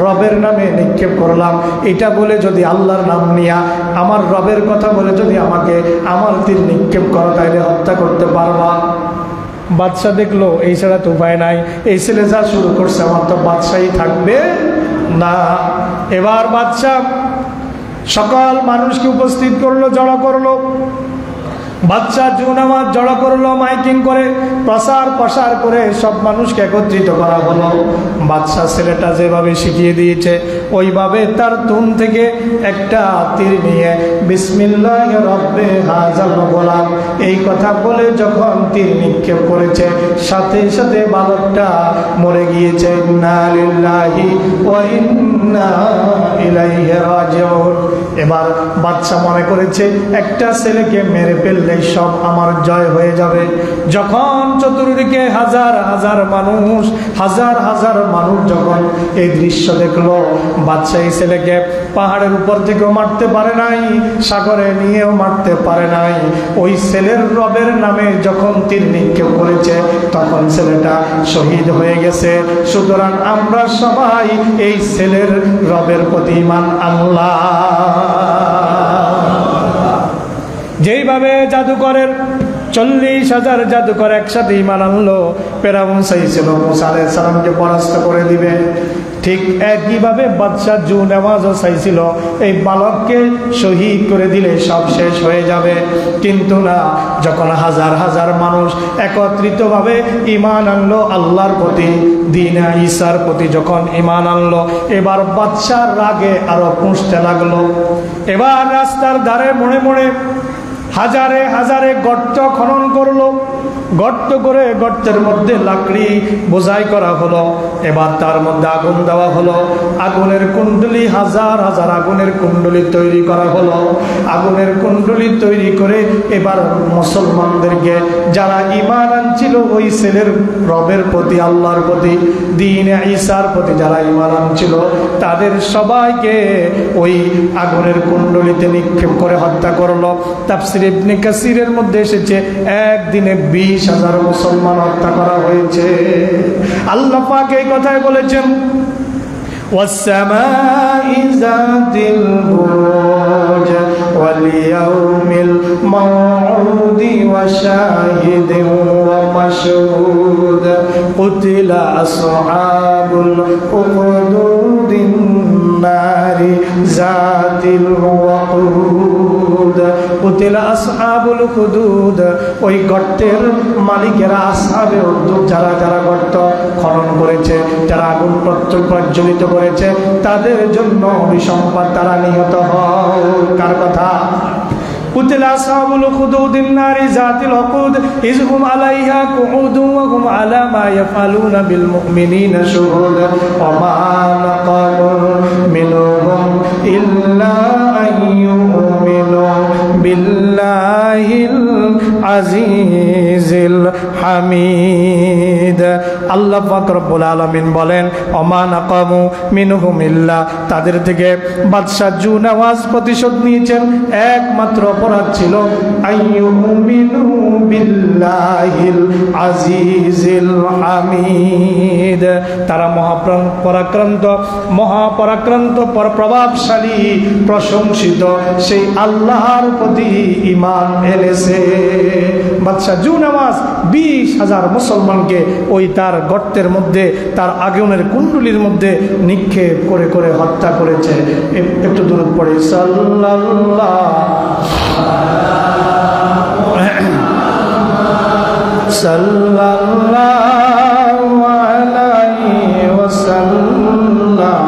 রবের নামে নিক্ষেপ করলাম। এটা বলে যদি আল্লাহর নাম নিয়া, আমার রবের কথা বলে যদি আমাকে আমার তীর নিক্ষেপ করো তাহলে হত্যা করতে পারবা। বাদশা দেখলো এই ছাড়া তো উপায় নাই, এই ছেলে যা শুরু করছে আমার তো বাদশাই থাকবে না। এবার বাদশা সকল মানুষকে উপস্থিত করলো, জড়ো করলো। বাদশা নামাজ জড়ো করলো, মাইকিং করে প্রসার করে সব মানুষকে একত্রিত করা হলো। বাদশা ছেলেটা যেভাবে শিখিয়ে দিয়েছে ওইভাবে তার তুন থেকে একটা তীর নিয়ে বিসমিল্লাহির রব্বে হাযাল গোলাম এই কথা বলে যখন তীর নিক্ষেপ করেছে, সাথে সাথে বালকটা মরে গিয়েছে। ইন্না লিল্লাহি ওয়া ইন্না ইলাইহি রাজিউন। এবার বাদশা মনে করেছে একটা ছেলেকে মেরে ফেললে সব আমার জয় হয়ে যাবে। যখন চতুর্দিকে হাজার হাজার মানুষ যখন এই দৃশ্য দেখলো, বাদশা এই ছেলেকে পাহাড়ের উপর থেকেও মারতে পারে নাই, সাগরে নিয়েও মারতে পারে নাই। ওই ছেলের রবের নামে যখন তীর নিক্ষেপ করেছে তখন ছেলেটা শহীদ হয়ে গেছে। সুতরাং আমরা সবাই এই ছেলের ছেলের রবের প্রতি ঈমান আনলা। যেইভাবে জাদুকরের 40,000 জাদুকর একসাথে ঈমান আনলো, ফেরাউন চাইছিল মূসা আলাইহিস সালামকে পরাস্ত করে দিবে, ঠিক একইভাবে বাদশা জুনেওয়াজও চাইছিল এই বালককে শহীদ করে দিলে সব শেষ হয়ে যাবে। কিন্তু না, যখন হাজার হাজার মানুষ একত্রিতভাবে ঈমান আনলো আল্লাহর প্রতি, দ্বীনে ঈসার প্রতি যখন ঈমান আনলো, এবার বাদশার রাগে আরো পুষতে লাগলো। এবার রাস্তার ধারে মোড়ে মোড়ে হাজারে হাজারে গর্ত খনন করলো, গর্ত করে গর্তের মধ্যে লাকড়ি বোঝাই করা হলো। এবার তার মধ্যে আগুন দেওয়া হলো, আগুনের কুণ্ডলী, হাজার হাজার আগুনের কুণ্ডলী তৈরি করা হলো। আগুনের কুণ্ডলী তৈরি করে এবার মুসলমানদেরকে, যারা ঈমান আনছিল ওই ছেলের রবের প্রতি, আল্লাহর প্রতি, দ্বীনে ঈসার প্রতি যারা ঈমান আনছিল, তাদের সবাইকে ওই আগুনের কুণ্ডলীতে নিক্ষেপ করে হত্যা করলো। তাফসীর ইবনে কাসিরের মধ্যে এসেছে একদিনে 20,000 মুসলমান হত্যা করা হয়েছে। আল্লাহ পাক এই কথাই বলেছেন, ওয়াস-সামাই যাতিল বুরুজ ওয়াল ইয়াউমিল মাউউদি ওয়া শাহিদিন ওয়া মাশহুদ কুতিলা আসহাবুল উখদুদিন নারি যাতিল ওয়াকুদ। কুতিলা আসহাবুল উখদুদ, ওই গর্তের মালিকেরা, আসহাবে উখদুদ যারা যারা গর্ত খনন করেছে, যারা আগুন প্রজ্বলিত করেছে, তাদের জন্য অভিসম্পাদ, তারা নিহত হয়। কার কথা? কুতিলা আসহাবুল উখদুদিন নারি যাতিল ওয়াকুদ ইয হুম আলাইহা কুউদুন ওয়া হুম আলা মা ইয়াফআলুনা বিল মুমিনিনা শুহুদ ওয়া মা নাকামু মিনহুম ইল্লা আইয়ুমিনু বিল্লাহিল আজিজিল হামিদ। আল্লাহ পাক রব্বুল আলামিন বলেন, ওয়া মা নাকামু মিনহুম ইল্লা, তাদের থেকে বাদশা জুনেওয়াজ প্রতিশোধ নিয়েছেন, একমাত্র অপরাধ ছিল আইয়ুমিনু বিল্লাহিল আজিজিল হামিদ, তারা মহাপরাক্রান্ত প্রভাবশালী প্রশংসিত সেই আল্লাহর প্রতি ঈমান এনেছে। বাদশা জুনেওয়াজ 20,000 মুসলমানকে ওই তার গর্তের মধ্যে, তার আগুনের কুণ্ডলীর মধ্যে নিক্ষেপ করে করে হত্যা করেছে। একটু দূর পড়ে সাল্লাল্লাহু আলাইহি ওয়াসাল্লাম,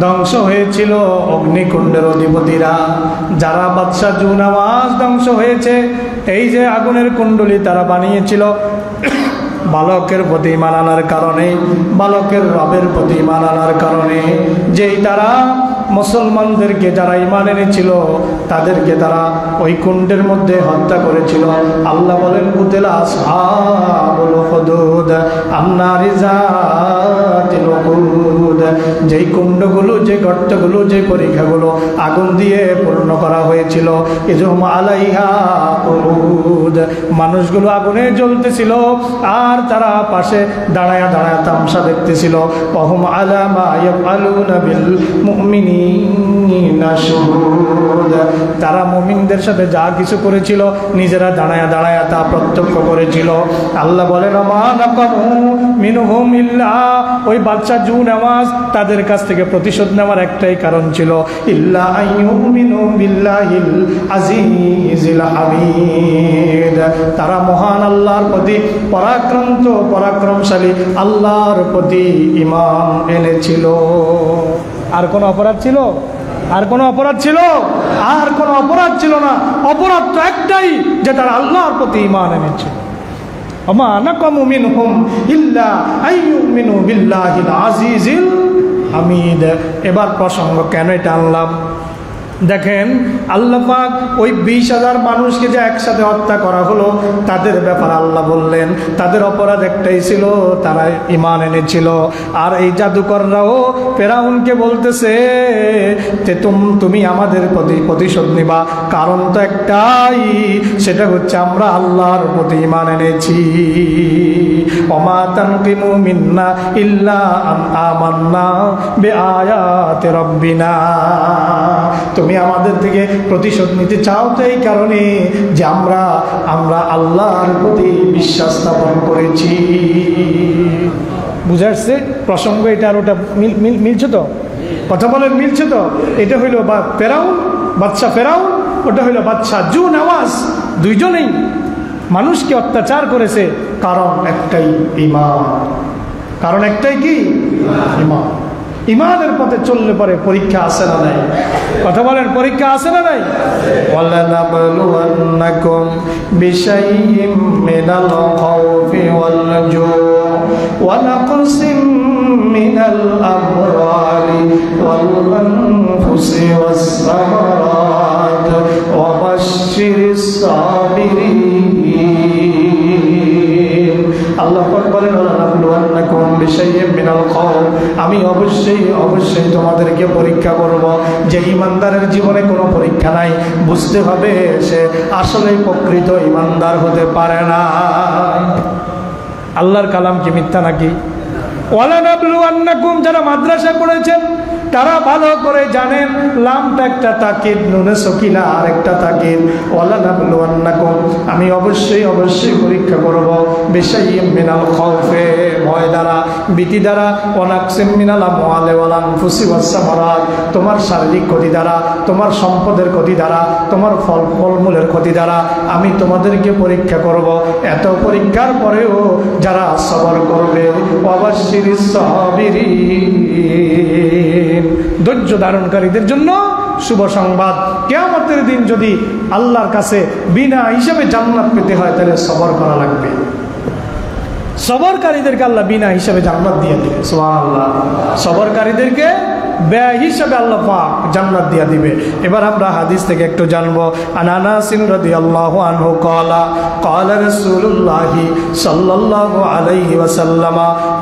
ধ্বংস হয়েছিল অগ্নিকুণ্ডের অধিপতিরা, যারা বাদশা জুনেওয়াজ ধ্বংস হয়েছে। এই যে আগুনের কুণ্ডলী তারা বানিয়েছিল বালকের প্রতি ঈমান আনার কারণে, বালকের রবের প্রতি ঈমান আনার কারণে, যেই তারা মুসলমানদেরকে যারা ঈমান এনেছিল তাদেরকে তারা ওই কুণ্ডের মধ্যে হত্যা করেছিল। আল্লাহ বলেন, কুতিলা আসহাবুল উখদুদ আন-নারি যাতিল ওয়াকুদ, যেই কুণ্ডগুলো, যে গর্তগুলো, যে পরীক্ষাগুলো আগুন দিয়ে পূর্ণ করা হয়েছিল, ইযহুম আলাইহা কুউদ, মানুষগুলো আগুনে জ্বলতেছিল আর তারা পাশে দাঁড়ায়া দাঁড়ায়া তামসা দেখতেছিল। ওয়াহুম আলা মা ইয়াফআলুনা বিল মুমিনিনা শুহুদ, তারা মুমিনদের সাথে যা কিছু করেছিল নিজেরা দাঁড়ায়া দাঁড়ায়া তা প্রত্যক্ষ করেছিল। আল্লাহ বলেন, মা নাকামু মিনহুম ইল্লা, ওই বাদশা জুনেওয়াজ তাদের কাছ থেকে প্রতিশোধ নেওয়ার একটাই কারণ ছিল, ইল্লা আইয়ুমিনু বিল্লাহিল আজিজিল হামিদ, তারা মহান আল্লাহর প্রতি, পরাক্রমশালী আল্লাহর প্রতি ঈমান এনেছিল। আর কোন অপরাধ ছিল? আর কোন অপরাধ ছিল? আর কোন অপরাধ ছিল না। অপরাধ তো একটাই, যে তারা আল্লাহর প্রতি ঈমান এনেছিল। ওমা নাকামু মিনহুম ইল্লা আইয়ুমিনু বিল্লাহিল আজিজিল হামিদ। এবার প্রসঙ্গ কেন এটা আনলাম? দেখেন আল্লাহ পাক ওই 20,000 মানুষকে যে একসাথে হত্যা করা হলো, তাদের ব্যাপারে আল্লাহ বললেন তাদের অপরাধ একটাই ছিল, তারা ঈমান এনেছিল। আর এই জাদুকররাও ফেরাউনকে বলতেছে যে তুমি আমাদের প্রতিশোধ নিবা, কারণ তো একটাই, সেটা হচ্ছে আমরা আল্লাহর প্রতি ঈমান এনেছি। ওমা তানকিমু মিন্না ইল্লা আন আমান্না বিআয়াতি রাব্বিনা। তুমি আমাদের থেকে প্রতিশোধ নিতে চাও তো এই কারণে যে আমরা আল্লাহর প্রতি বিশ্বাস স্থাপন করেছি। বুঝা আসছে প্রসঙ্গ? এটা আর ওটা মিলছে তো? কথা বলেন, মিলছে তো? এটা হইল ফেরাউন, বাদশা ফেরাউন, ওটা হইল বাদশা জু নওয়াজ। দুইজনেই মানুষকে অত্যাচার করেছে, কারণ একটাই ঈমান। কারণ একটাই কি? ঈমান। ইমানের পথে চললে পরে পরীক্ষা আসে না নাই? কথা বলেন, পরীক্ষা আসে না নাই? ওয়ালানাবলুওয়ান্নাকুম বিশাইইম মিনাল খাউফি ওয়াল জু'i ওয়া নাকসিম মিনাল আমওয়ালি ওয়াল আনফুসি ওয়াস সামারাত ওয়া বাশশিরিস সাবিরিন। আল্লাহ পাক বলেন ওয়ালানাবলুওয়ান্নাকুম বিশাইইম মিনাল খাউফ, আমি অবশ্যই তোমাদেরকে পরীক্ষা করব। যে ইমানদারের জীবনে কোনো পরীক্ষা নাই, বুঝতে হবে সে আসলে প্রকৃত ইমানদার হতে পারে না। আল্লাহর কালাম কি মিথ্যা নাকি? ওয়ালানাবলুওয়ান্নাকুম, যারা মাদ্রাসা পড়েছেন তারা ভালো করে জানেন, লামটা একটা তাকিদ, নুনে সকিনা আর একটা তাকিদ। ওয়ালানাবলুওয়ান্নাকুম, আমি অবশ্যই পরীক্ষা করব। বিশাইইম মিনাল খাউফে, ভয় দ্বারা, ভীতি দ্বারা, ওয়া নাকসিম মিনাল আমওয়ালি ওয়াল আনফুসি ওয়াস সামারাত, তোমার শারীরিক ক্ষতি দ্বারা, তোমার সম্পদের ক্ষতি দ্বারা, তোমার ফলমূলের ক্ষতি দ্বারা আমি তোমাদেরকে পরীক্ষা করব। এত পরীক্ষার পরেও যারা সবর করবে, ওয়াবাশশিরিস সাবিরিন, ধৈর্য ধারণকারীদের জন্য শুভ সংবাদ। কিয়ামতের দিন যদি আল্লাহর কাছে বিনা হিসাবে জান্নাত পেতে হয়, তাহলে সবর করা লাগবে। সবরকারীদেরকে আল্লাহ বিনা হিসাবে জান্নাত দিয়ে দিবে। সুবহানাল্লাহ। সবরকারীদেরকে ব্যয় হিসাবে আল্লাহ পাক জান্নাত দিয়ে দিবে। এবার আমরা হাদিস থেকে একটু জানবো। আনাস রাদিয়াল্লাহু আনহু ক্বালা ক্বালা রাসূলুল্লাহি সাল্লাল্লাহু আলাইহি ওয়াসাল্লাম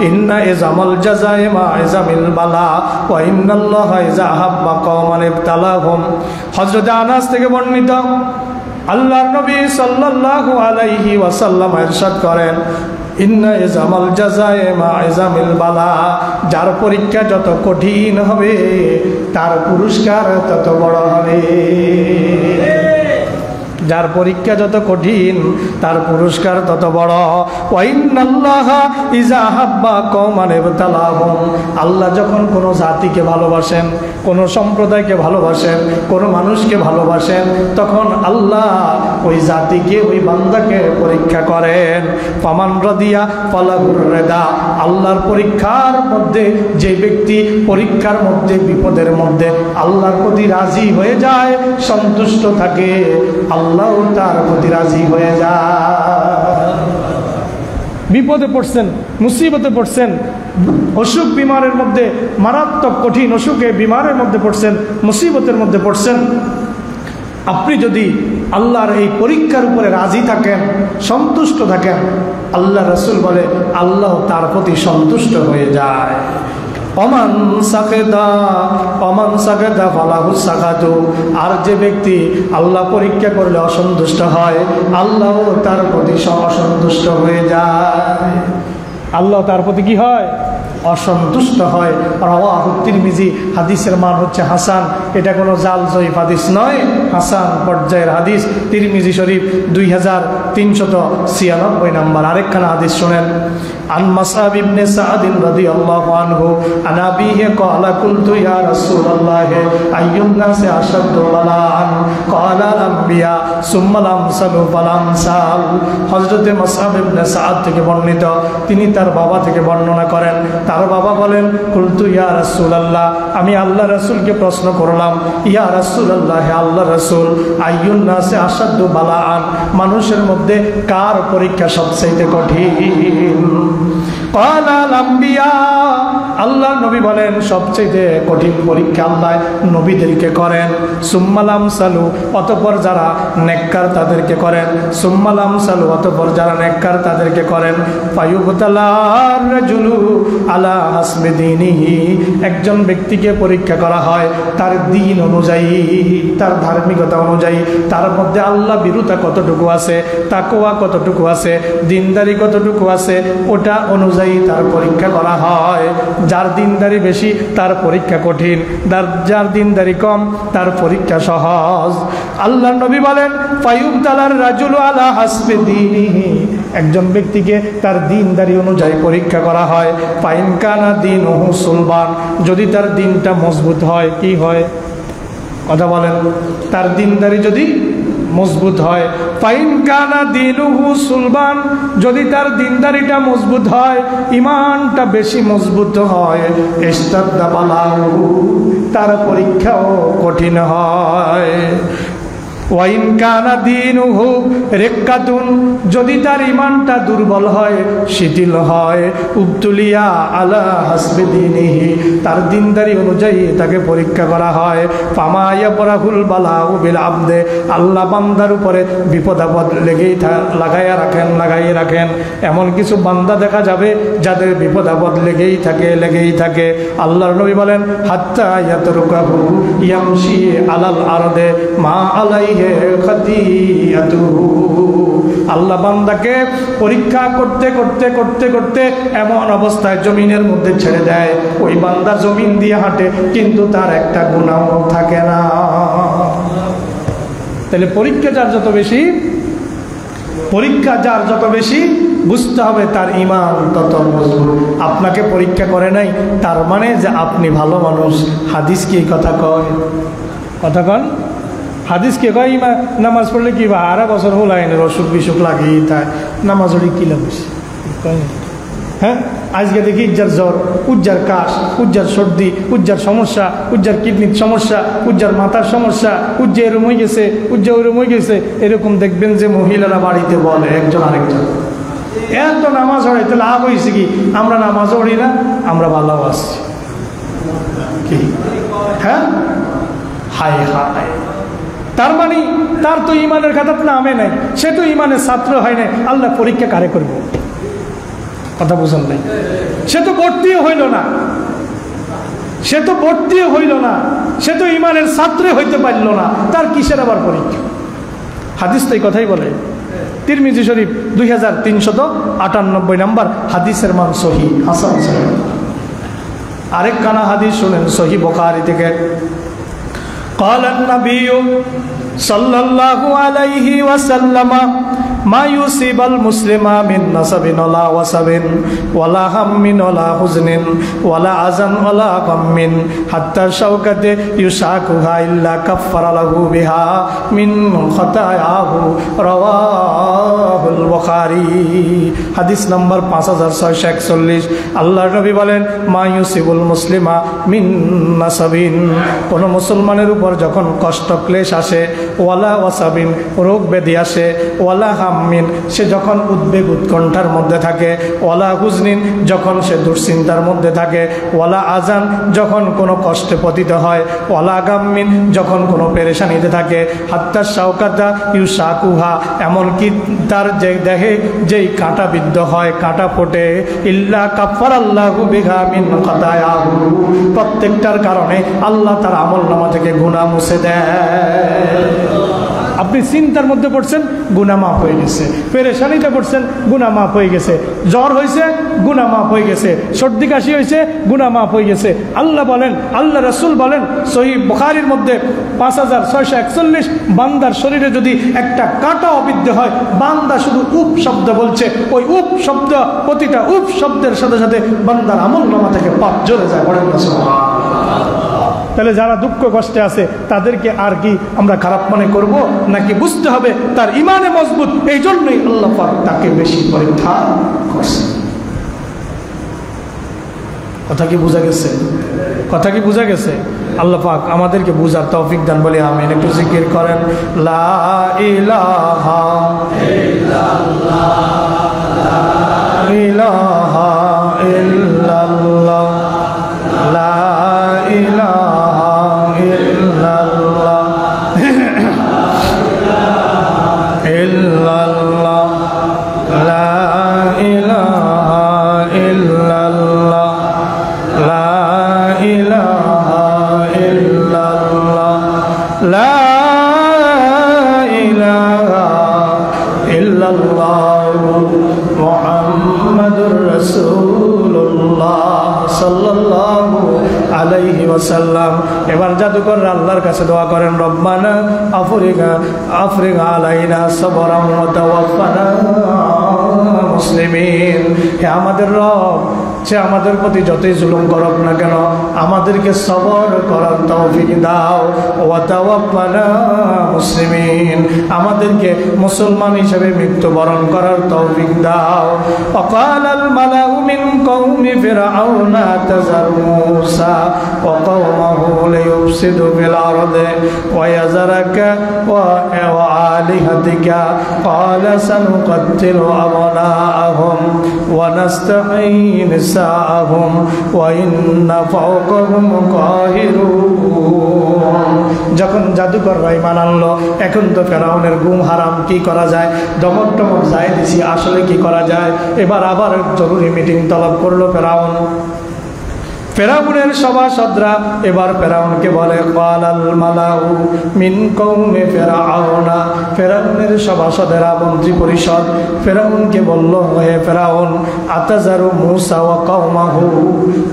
ইন্না ইজামাল জাযাই মা ইজামিল বালা ওয়া ইন্নাল্লাহা ইযা হাব্বা কওমান ইবতালাহুম। হযরত আনাস থেকে বর্ণিত, আল্লাহর নবী সাল্লাল্লাহু আলাইহি ওয়াসাল্লাম ইরশাদ করেন, ইন্না ইজামাল জাযাই মা ইজামিল বালা, যার পরীক্ষা যত কঠিন হবে তার পুরস্কার তত বড় হবে। যার পরীক্ষা যত কঠিন তার পুরস্কার তত বড়। ওয়া ইন্নাল্লাহা ইযা হাব্বা কওমান ইবতালাহুম, আল্লাহ যখন কোনো জাতিকে ভালোবাসেন, কোনো সম্প্রদায়কে ভালোবাসেন, কোনো মানুষকে ভালোবাসেন, তখন আল্লাহ ওই জাতিকে, ওই বান্দাকে পরীক্ষা করেন। ফামান রাদিয়া ফালাহুর রিদা, আল্লাহর পরীক্ষার মধ্যে যে ব্যক্তি পরীক্ষার মধ্যে, বিপদের মধ্যে আল্লাহর প্রতি রাজি হয়ে যায়, সন্তুষ্ট থাকে, আল্লাহ তার প্রতি রাজি হয়ে যায়। বিপদে পড়ছেন, মুসিবতে পড়ছেন, অসুখ বিমারের মধ্যে, মারাত্মক কঠিন অসুখে বিমারের মধ্যে পড়ছেন, মুসিবতের মধ্যে পড়ছেন, আপনি যদি আল্লাহর এই পরীক্ষার উপরে রাজি থাকেন, সন্তুষ্ট থাকেন, আল্লাহ রাসূল বলে আল্লাহ তার প্রতি সন্তুষ্ট হয়ে যায়। অমান সাকেদা ফালাহু সাকাতু, আর যে ব্যক্তি আল্লাহ পরীক্ষা করলে অসন্তুষ্ট হয়, আল্লাহ তার প্রতি অসন্তুষ্ট হয়ে যায়। আল্লাহ তার প্রতি কি হয়? অসন্তুষ্ট হয়। রাওয়াহু তিরমিজি, হাদিসের মান হচ্ছে হাসান। এটা কোনো জাল জয়ীফ হাদিস নয়, হাসান পর্যায়ের হাদিস। তিরমিজি শরীফ 2396 নম্বর। আরেকখানা হাদিস শোনেন। আন মাসআব ইবনে সা'দ রাদিয়াল্লাহু আনহু আন আবিহি ক্বালা কুলতু ইয়া রাসূলুল্লাহ আইয়ুন নাসি আশাদ্দু বালাআন ক্বালা আল-আনবিয়া সুম্মা আল-আমসালু ফাল-আমসাল। হযরতে মাসআব ইবনে সা'দ থেকে বর্ণিত, তিনি তার বাবা থেকে বর্ণনা করেন। তার বাবা বলেন, কুলতু ইয়া রাসূলুল্লাহ, আমি আল্লাহ রাসূলকে প্রশ্ন করলাম, ইয়া রাসূলুল্লাহ, আল্লাহ রাসূল, আইয়ুন নাসি আশাদ্দু বালাআন, মানুষের মধ্যে কার পরীক্ষা সবচেয়ে কঠিন? ক্বালাল আম্বিয়া, আল্লাহর নবী বলেন সবচেয়ে কঠিন পরীক্ষা আল্লাহ নবীদেরকে করেন। সুম্মাল আমসালু, অতঃপর যারা নেককার তাদেরকে করেন। সুম্মাল আমসালু, অতঃপর যারা নেককার তাদেরকে করেন। ফায়ুবতালার রাজুলু আলা হাসবি দীনিহি, একজন ব্যক্তিকে পরীক্ষা করা হয় তার দিন অনুযায়ী, তার ধার্মিকতা অনুযায়ী, তার মধ্যে আল্লাহ বিরুতা কতটুকু আছে, তাকওয়া কতটুকু আছে, দিনদারি কতটুকু আছে, ওটা অনুযায়ী তার পরীক্ষা করা হয়। যার দিনদারি বেশি তার পরীক্ষা কঠিন, যার দিনদারি কম তার পরীক্ষা সহজ। আল্লাহ নবী বলেন ফায়ুবতালার রাজুলু আলা হাসবি দীনিহি, একজন ব্যক্তিকে তার দিনদারি অনুযায়ী পরীক্ষা করা হয়। ফাইন কানা দীনুহু সুলবান, যদি তার দিনটা মজবুত হয়, কি হয় কথা বলেন, তার দিনদারি যদি মজবুত হয়। ফাইন কানা দীনুহু সুলবান, যদি তার দিনদারিটা মজবুত হয়, ইমানটা বেশি মজবুত হয়, ইস্তাদ্দা বালাহু, তার পরীক্ষাও কঠিন হয়। ওয়াইন কানা দীনুহু রিক্কাতুন, যদি তার ইমানটা দুর্বল হয়, শিথিল হয়, উবতুলিয়া আলা হাসবি দীনিহি, তার দিনদারি অনুযায়ী তাকে পরীক্ষা করা হয়। ফামা ইয়াবরাহুল বালাউ বিল আবদে, আল্লাহ বান্দার উপরে বিপদ আপদ লাগাইয়া রাখেন। এমন কিছু বান্দা দেখা যাবে যাদের বিপদ আপদ লেগেই থাকে। আল্লাহর নবী বলেন হাত্তা ইয়াতরুকাহু ইয়ামশি আলাল আরদে মা আলাই, আল্লাহ বান্দাকে পরীক্ষা করতে এমন অবস্থায় জমিনের মধ্যে ছেড়ে দেয়, ওই বান্দা জমিন দিয়ে হাঁটে কিন্তু তার একটা গুনাহ থাকে না। তাহলে পরীক্ষা যার যত বেশি বুঝতে হবে তার ঈমান তত মজবুত। আপনাকে পরীক্ষা করে নাই তার মানে যে আপনি ভালো মানুষ। হাদিস কি কথা কয়? হাদিস কে কয় নামাজ পড়লে কি বা 12 বছর হল আইনের অসুখ বিসুখ লাগিয়ে থাকে, নামাজ পড়ে কি লাগছে? হ্যাঁ, আজকে দেখি উজ্জার জ্বর, উজ্জার কাশ, উজ্জার সর্দি, উজ্জার সমস্যা, উজ্জার কিডনির সমস্যা, উজ্জার মাথার সমস্যা, উজ্জা এরম হয়ে গেছে, উজ্জা ওরম হয়ে গেছে, এরকম দেখবেন যে মহিলারা বাড়িতে বলে একজন আরেকজন, এত নামাজ পড়ে তো লাভ হয়েছে কি? আমরা নামাজ পড়ি না, আমরা ভালো আসছি কি? হ্যাঁ, হায় হায়, তার মানে তার তো ইমানের খাতাত নামে নাই, সে তো ইমানের ছাত্র হয় নাই। আল্লাহ পরীক্ষা কারে করব? কথা বুঝেন নাই? সে তো ভর্তিও হইল না, সে তো ইমানের ছাত্রে হইতে পারল না, তার কিসের আবার পরীক্ষা? হাদিস তো এই কথাই বলে। তিরমিজি শরীফ 2398 নম্বর হাদিসের মান সহি হাসান। আরেক কানা হাদিস শুনেন সহি বুখারী থেকে। قال النبي صلى الله عليه وسلم ما يصيب المسلم من نصب ولا وصب ولا هم ولا حزن ولا حزن ولا غم حتى الشوكة يشاكها إلا كفر له بها من خطاياه رواه البخاري। হাদিস নাম্বার 5641। আল্লাহর নবী বলেন মা ইউসিবুল মুসলিমা মিন নাসাবিন, কোন মুসলমানের উপর যখন কষ্ট ক্লেশ আসে, ওয়ালা ওয়াসাবিন রোগ ব্যাধি আসে, ওয়ালা হাম্মিন সে যখন উদ্বেগ উৎকণ্ঠার মধ্যে থাকে, ওয়ালা হুজনিন যখন সে দুশ্চিন্তার মধ্যে থাকে, ওয়ালা আজান যখন কোনো কষ্টে পতিত হয়, ওয়ালা গাম্মিন যখন কোনো পেরেশানিতে থাকে, হাত্তা শাওকাতা ইউসাকুহা এমনকি তার যে দেহে যেই কাঁটা বিদ্ধ হয়, কাঁটা ফোটে, ইল্লা কাফারাল্লাহু বিহা মিন খাতায়াহু প্রত্যেকটার কারণে আল্লাহ তার আমলনামা থেকে গুনাহ মুছে দেয়। আপনি চিন্তার মধ্যে পড়ছেন, গুনাহ মাফ হয়ে গেছে, পেরেশানিতে পড়ছেন, গুনাহ মাফ হয়ে গেছে, জ্বর হয়েছে, গুনাহ মাফ হয়ে গেছে, সর্দি কাশি হয়েছে, গুনাহ মাফ হয়ে গেছে। আল্লাহ বলেন, আল্লাহ রাসূল বলেন সহিহ বুখারীর মধ্যে 5641 বান্দার শরীরে যদি একটা কাঁটা অবিদ্ধ হয়, বান্দা শুধু উপ শব্দ বলছে, ওই উপ শব্দ প্রতিটা উপ শব্দের সাথে সাথে বান্দার আমলনামা থেকে পাপ ঝরে যায়। বলেন না সুবহানাল্লাহ। তাহলে যারা দুঃখ কষ্টে আছে তাদেরকে আর কি আমরা খারাপ মনে করব নাকি? বুঝতে হবে তার ইমানে মজবুত, এই জন্যই আল্লাহ পাক তাকে বেশি পরীক্ষা করছে। কথা কি বোঝা গেছে? আল্লাহ পাক আমাদেরকে বুঝার তৌফিক দান বলে আমিন। একটু জিকির করেন লা ইলাহা ইল্লাল্লাহ। ইলাহা ইল্লাল্লাহ লা ইলাহা ইল্লাল্লাহ ইল্লাল্লাহ লা ইলাহা ইল্লাল্লাহ লা ইলাহা ইল্লাল্লাহ লা ইলাহা ইল্লাল্লাহ মুহাম্মাদুর রাসূলুল্লাহ সাল্লাল্লাহু আলাইহি ওয়াসাল্লাম। এবার জাদুকররা আল্লাহর কাছে দোয়া করেন, রব্বানা আফরিগা আলাইনা সাবরান ওয়া তাওয়াফানা মুসলিমিন। হে আমাদের রব, সে আমাদের প্রতি যতই জুলুম করুক না কেন আমাদেরকে সবর করার তৌফিক দাও। ওয়া তাওয়াফানা মুসলিমিন, আমাদেরকে মুসলমান হিসেবে মৃত্যুবরণ করার তৌফিক দাও। ওয়াকালাল মালাউ মিন কওমি ফিরআউনা তাযার মূসা ওয়া কওমাহু লিয়ুফসিদু ফিল আরদি ওয়া ইয়াযরাকা ওয়া আলিহাতিকা ক্বালা সানুকাত্তিলু আবনাআহুম ওয়া নাস্তাহয়ী নিসাআহুম ওয়া ইন্না ফাওকাহুম কাহিরুন। যখন জাদুকররা ঈমান আনলো, এখন তো ফেরাউনের গুম হারাম, কি করা যায়, দমক টমক যায় দিছি, আসলে কি করা যায়। এবার আবার জরুরি মিটিং তলব করলো ফেরাউন। ফেরাউনের সভাসদরা এবার ফেরাউনকে বলে, ক্বালাল মালাউ মিন কওমি ফিরআউনা, ফেরাউনের সভাসদেরা, মন্ত্রী পরিষদ ফেরাউনকে বলল, হে ফেরাউন, আতাজারু মূসা ওয়া কওমাহু,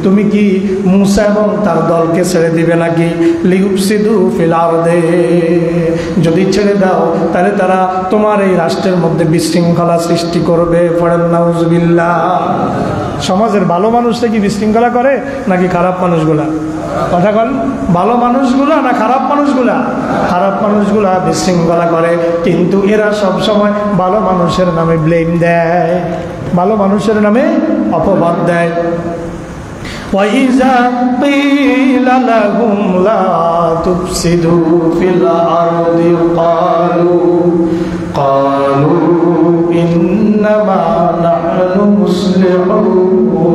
তুমি কি মূসা এবং তার দলকে ছেড়ে দিবে নাকি? লিউফসিদু ফিল আরদি, যদি ছেড়ে দাও তাহলে তারা তোমার এই রাষ্ট্রের মধ্যে বিশৃঙ্খলা সৃষ্টি করবে। পড়েন নাউজুবিল্লাহ। সমাজের ভালো মানুষরা কি বিশৃঙ্খলা করে নাকি খারাপ মানুষগুলা? কথা বল, ভালো মানুষগুলা না খারাপ মানুষগুলা? খারাপ মানুষগুলা বিশৃঙ্খলা করে, কিন্তু এরা সব সময় ভালো মানুষের নামে ব্লেম দেয়, ভালো মানুষের নামে অপবাদ দেয়। وَإِذَا قِيلَ لَهُمْ لَا تُفْسِدُوا فِي الْأَرْضِ قَالُوا إِنَّمَا نَحْنُ مُصْلِحُونَ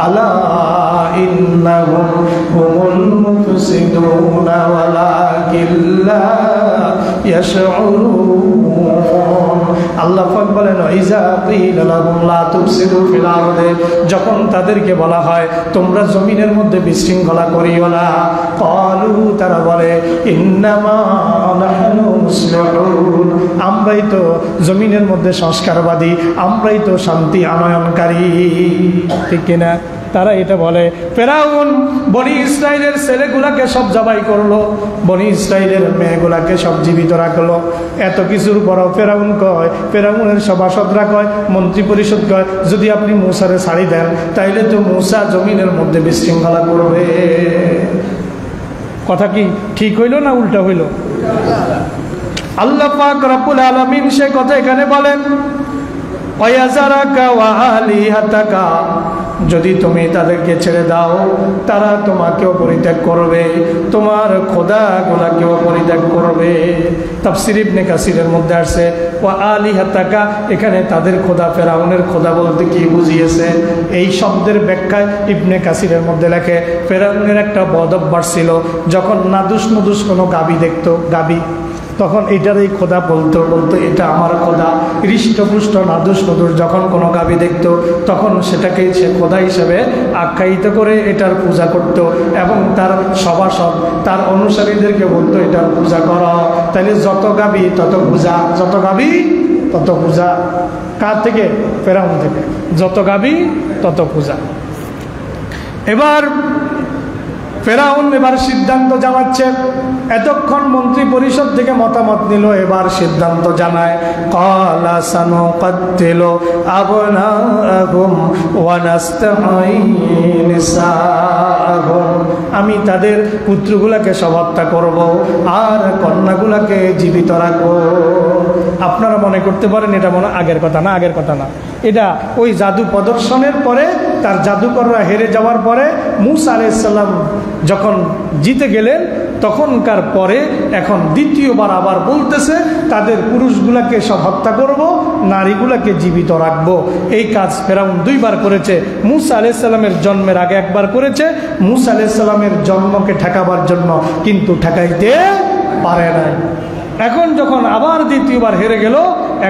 أَلَا إِنَّهُمْ هُمُ الْمُفْسِدُونَ وَلَكِنْ لَا يَشْعُرُونَ। আল্লাহ পাক বলেন, ইজা কিলা লাহুম লা তুফসিদু ফিল আরদি, যখন তাদেরকে বলা হয় তোমরা জমিনের মধ্যে বিশৃঙ্খলা করিও না, ক্বালু, তারা বলে, ইন্নামা নাহনু মুসলিহুন, আমরাই তো জমিনের মধ্যে সংস্কারবাদী, আমরাই তো শান্তি আনয়নকারী। ঠিক কিনা? তারা এটা বলে। ফেরাউন বনি ইসরাইলের ছেলেগুলাকে সব জবাই করলো, বনি ইসরাইলের মেয়েগুলাকে সব জীবিত রাখলো। এত কিছুর পরও ফেরাউন কয়, ফেরাউনের সভাসদরা কয়, মন্ত্রী পরিষদ কয়, যদি আপনি মূসারে ছাড়ি দেন তাইলে তো মূসা জমিনের মধ্যে বিশৃঙ্খলা করবে। কথা কি ঠিক হইল না উল্টা হইল? আল্লাহ পাক রব্বুল আলামিন সে কথা এখানে বলেন, ওয়ায়াজারাকা ওয়া আলিহাতাকা, যদি তুমি তাদেরকে ছেড়ে দাও তারা তোমাকেও পরিত্যাগ করবে, তোমার খোদাগুলাকেও পরিত্যাগ করবে। তাফসীর ইবনে কাসিরের মধ্যে আসছে ওয়া আলিহাতাকা, এখানে তাদের খোদা, ফেরাউনের খোদা বলতে কি বুঝিয়েছে এই শব্দের ব্যাখ্যায় ইবনে কাসিরের মধ্যে লেখে, ফেরাউনের একটা বদ অভ্যাস ছিল, যখন নাদুস নদুস কোনো গাবি দেখতো, গাবি, তখন এটারই খোদা বলতো, এটা আমার খোদা। হৃষ্টপুষ্ট নাদুস নদুর যখন কোনো গাবি দেখতো তখন সেটাকে সে খোদা হিসেবে আখ্যায়িত করে এটার পূজা করত, এবং তার সভাসদ, তার অনুসারীদেরকে বলতো এটার পূজা করো। তাহলে যত গাবি তত পূজা, যত গাবি তত পূজা। কার থেকে? ফেরাউন থেকে। যত গাবি তত পূজা। এবার ফেরাউন এবার সিদ্ধান্ত জানাচ্ছে, এতক্ষণ মন্ত্রী পরিষদ থেকে মতামত নিল, এবার সিদ্ধান্ত জানায়, ক্বালা সানুকাত্তিলু আবনাআহুম ওয়া নাস্তাহয়ী নিসাআহুম, আমি তাদের পুত্রগুলাকে সব হত্যা করব আর কন্যাগুলাকে জীবিত রাখবো। আপনারা মনে করতে পারেন এটা মনে আগের কথা না, আগের কথা না, এটা ওই জাদু প্রদর্শনের পরে, তার জাদুকররা হেরে যাওয়ার পরে মূসা আলাইহিস সালাম যখন জিতে গেলেন তখনকার পরে এখন দ্বিতীয়বার আবার বলতেছে তাদের পুরুষগুলাকে সব হত্যা করব, নারীগুলাকে জীবিত রাখবো। এই কাজ ফেরাউন দুইবার করেছে। মূসা আলাইহিস সালামের জন্মের আগে একবার করেছে, মূসা আলাইহিস সালামের জন্মকে ঠেকাবার জন্য, কিন্তু ঠেকাইতে পারে নাই। এখন যখন আবার দ্বিতীয়বার হেরে গেল,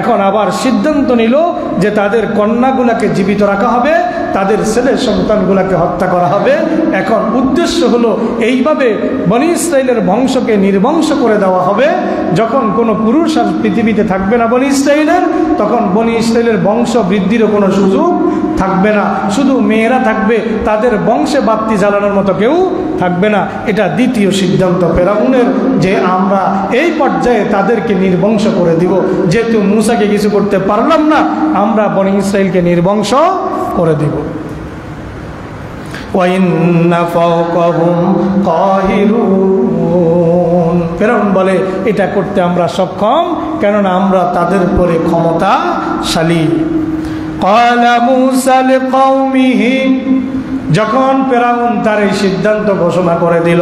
এখন আবার সিদ্ধান্ত নিল যে তাদের কন্যাগুলাকে জীবিত রাখা হবে, তাদের ছেলে সন্তানগুলাকে হত্যা করা হবে। এখন উদ্দেশ্য হলো এইভাবে বনী ইসরাইলের বংশকে নির্বংশ করে দেওয়া হবে। যখন কোনো পুরুষ আর পৃথিবীতে থাকবে না বনী ইসরাইলের, তখন বনী ইসরাইলের বংশ বৃদ্ধিরও কোনো সুযোগ থাকবে না, শুধু মেয়েরা থাকবে, তাদের বংশে বাতি জ্বালানোর মতো কেউ থাকবে না। এটা দ্বিতীয় সিদ্ধান্ত ফেরাউনের, যে আমরা এই পর্যায়ে তাদেরকে নির্বংশ করে দিব। যেহেতু মূসাকে কিছু করতে পারলাম না, আমরা বনী ইসরাইলকে নির্বংশ করে দিব। ফেরাউন বলে এটা করতে আমরা সক্ষম, কেননা আমরা তাদের উপরে ক্ষমতাশালী। ক্বালা মূসা লিকওমিহি, যখন ফেরাউন তার এই সিদ্ধান্ত ঘোষণা করে দিল,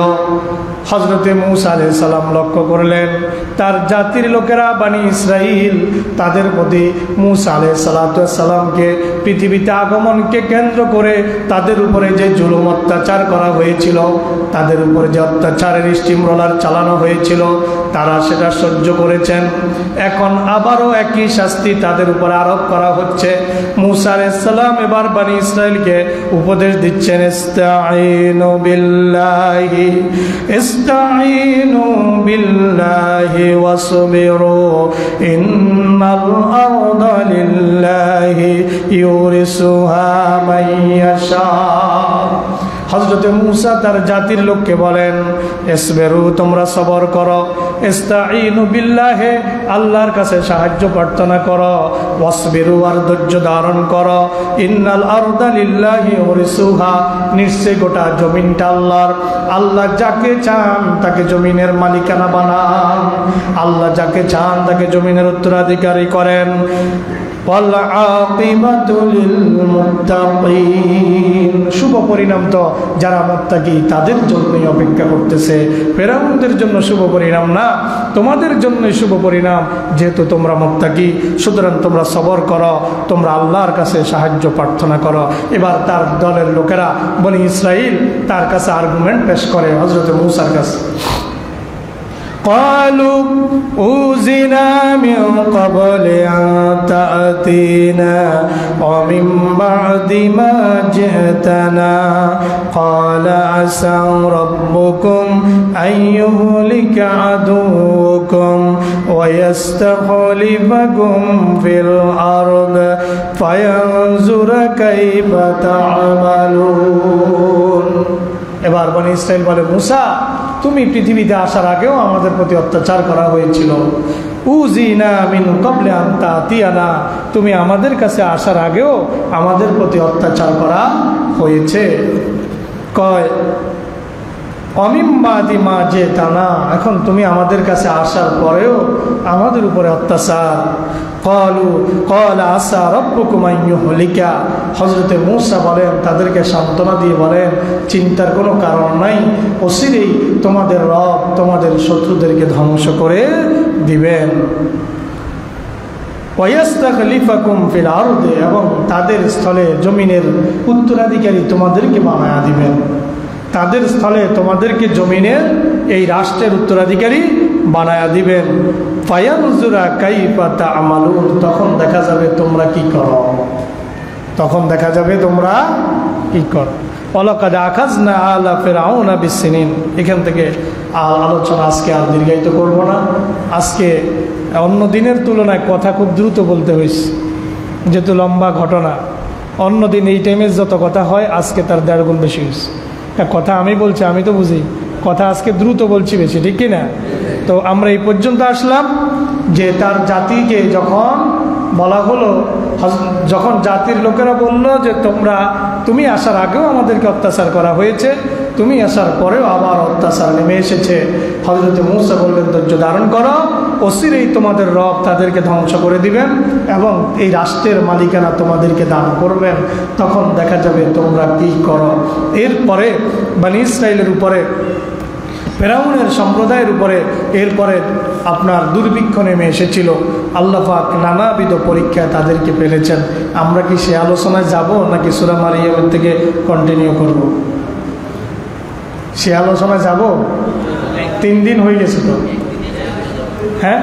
হযরতে মূসা আলাইহিস সালাম লক্ষ্য করলেন তার জাতির লোকেরা বনী ইসরাইল, তাদের প্রতি মূসা আলাইহিস সালামকে পৃথিবীতে আগমনকে কেন্দ্র করে তাদের উপরে যে জুলুম অত্যাচার করা হয়েছিল, তাদের উপরে যে অত্যাচারের স্টিম রোলার চালানো হয়েছিল, তারা সেটা সহ্য করেছেন। এখন আবারও একই শাস্তি তাদের উপরে আরোপ করা হচ্ছে। মূসা আলাইহিস সালাম এবার বনী ইসরাইলকে উপদেশ দিচ্ছেন, ইস্তাঈনু বিল্লাহি ইস্তাঈনু বিল্লাহি ওয়াসবিরু ইন্নাল আরদা লিল্লাহি ইউরিসুহা মান ইয়াশা। হযরতে মূসা তার জাতির লোককে বলেন, ইসবিরু, তোমরা সবর করো, ইস্তাঈনু বিল্লাহি, আল্লাহর কাছে সাহায্য প্রার্থনা করো, ওয়াসবিরু, আর ধৈর্য ধারণ করো, ইন্নাল আরদা লিল্লাহি ইউরিসুহা, নিশ্চয় গোটা জমিনটা আল্লাহর। আল্লাহ যাকে চান তাকে জমিনের মালিকানা বানান, আল্লাহ যাকে চান তাকে জমিনের উত্তরাধিকারী করেন। শুভ পরিণাম তো যারা মুত্তাকি তাদের জন্যই অপেক্ষা করতেছে। ফেরাউনদের জন্য শুভ পরিণাম না, তোমাদের জন্যই শুভ পরিণাম, যেহেতু তোমরা মুত্তাকি। সুতরাং তোমরা সবর করো, তোমরা আল্লাহর কাছে সাহায্য প্রার্থনা করো। এবার তার দলের লোকেরা বনী ইসরাইল তার কাছে আর্গুমেন্ট পেশ করে হযরত মূসার কাছে। قالوا أوذنا من قبل أن تأتينا ومن بعد ما جئتنا قال عسى ربكم أن يهلك عدوكم ويستخلفكم في الأرض فينظر كيف تعملون। এবার বনী ইসরাইল বলে, মূসা, তুমি পৃথিবীতে আসার আগেও আমাদের প্রতি অত্যাচার করা হয়েছিল। উযিনা মিন ক্বাবলি আন তাতিয়ানা, তুমি আমাদের কাছে আসার আগেও আমাদের প্রতি অত্যাচার করা হয়েছে। কয় অমিন বাদি মা জিতানা, এখন তুমি আমাদের কাছে আসার পরেও আমাদের উপরে অত্যাচার। ক্বালা আসা রাব্বুকুম আন ইউহলিকা, হযরতে মূসা বলেন, তাদেরকে সান্ত্বনা দিয়ে বলেন, চিন্তার কোনো কারণ নাই, অচিরেই তোমাদের রব তোমাদের শত্রুদেরকে ধ্বংস করে দিবেন। ওয়ায়াস্তাখলিফাকুম ফিল আরদি, এবং তাদের স্থলে জমিনের উত্তরাধিকারী তোমাদেরকে বানায়া দিবেন। তাদের স্থলে তোমাদেরকে জমিনের এই রাষ্ট্রের উত্তরাধিকারী বানায়া দিবেন। ফায়ানজুরা কাইফা তা'মালুন, তখন দেখা যাবে তোমরা কি করো, তখন দেখা যাবে তোমরা কি করো। ওয়ালাকাদ আখাযনা আলা ফিরআউনা বিসসিনিন। এখান থেকে আলোচনা আজকে আর দীর্ঘায়িত করব না। আজকে অন্য দিনের তুলনায় কথা খুব দ্রুত বলতে হয়েছে, যেহেতু লম্বা ঘটনা। অন্য দিন এই টাইমে যত কথা হয় আজকে তার 1.5 গুণ বেশি হয়েছে। কথা আমি বলছি, আমি তো বুঝি, কথা আজকে দ্রুত বলছি বেশি, ঠিক কি না? তো আমরা এই পর্যন্ত আসলাম যে তার জাতিকে যখন বলা হলো, যখন জাতির লোকেরা বলল যে তুমি আসার আগেও আমাদেরকে অত্যাচার করা হয়েছে, তুমি আসার পরেও আবার অত্যাচার নেমে এসেছে, হযরতে মূসা বললেন, ধৈর্য ধারণ করো, অচিরেই তোমাদের রব তাদেরকে ধ্বংস করে দিবেন এবং এই রাষ্ট্রের মালিকানা তোমাদেরকে দান করবেন, তখন দেখা যাবে তোমরা কি করো। এরপরে বনী ইসরাইলের উপরে ফেরাউনের সম্প্রদায়ের উপরে এরপরে আপনার দুর্ভিক্ষ নেমে এসেছিল। আল্লাহ পাক নানাবিধ পরীক্ষায় তাদেরকে ফেলেছেন। আমরা কি সে আলোচনায় যাব নাকি সূরা মারিয়ামের থেকে কন্টিনিউ করব? সে আলোচনায় যাব? 3 দিন হয়ে গেছে তো, হ্যাঁ।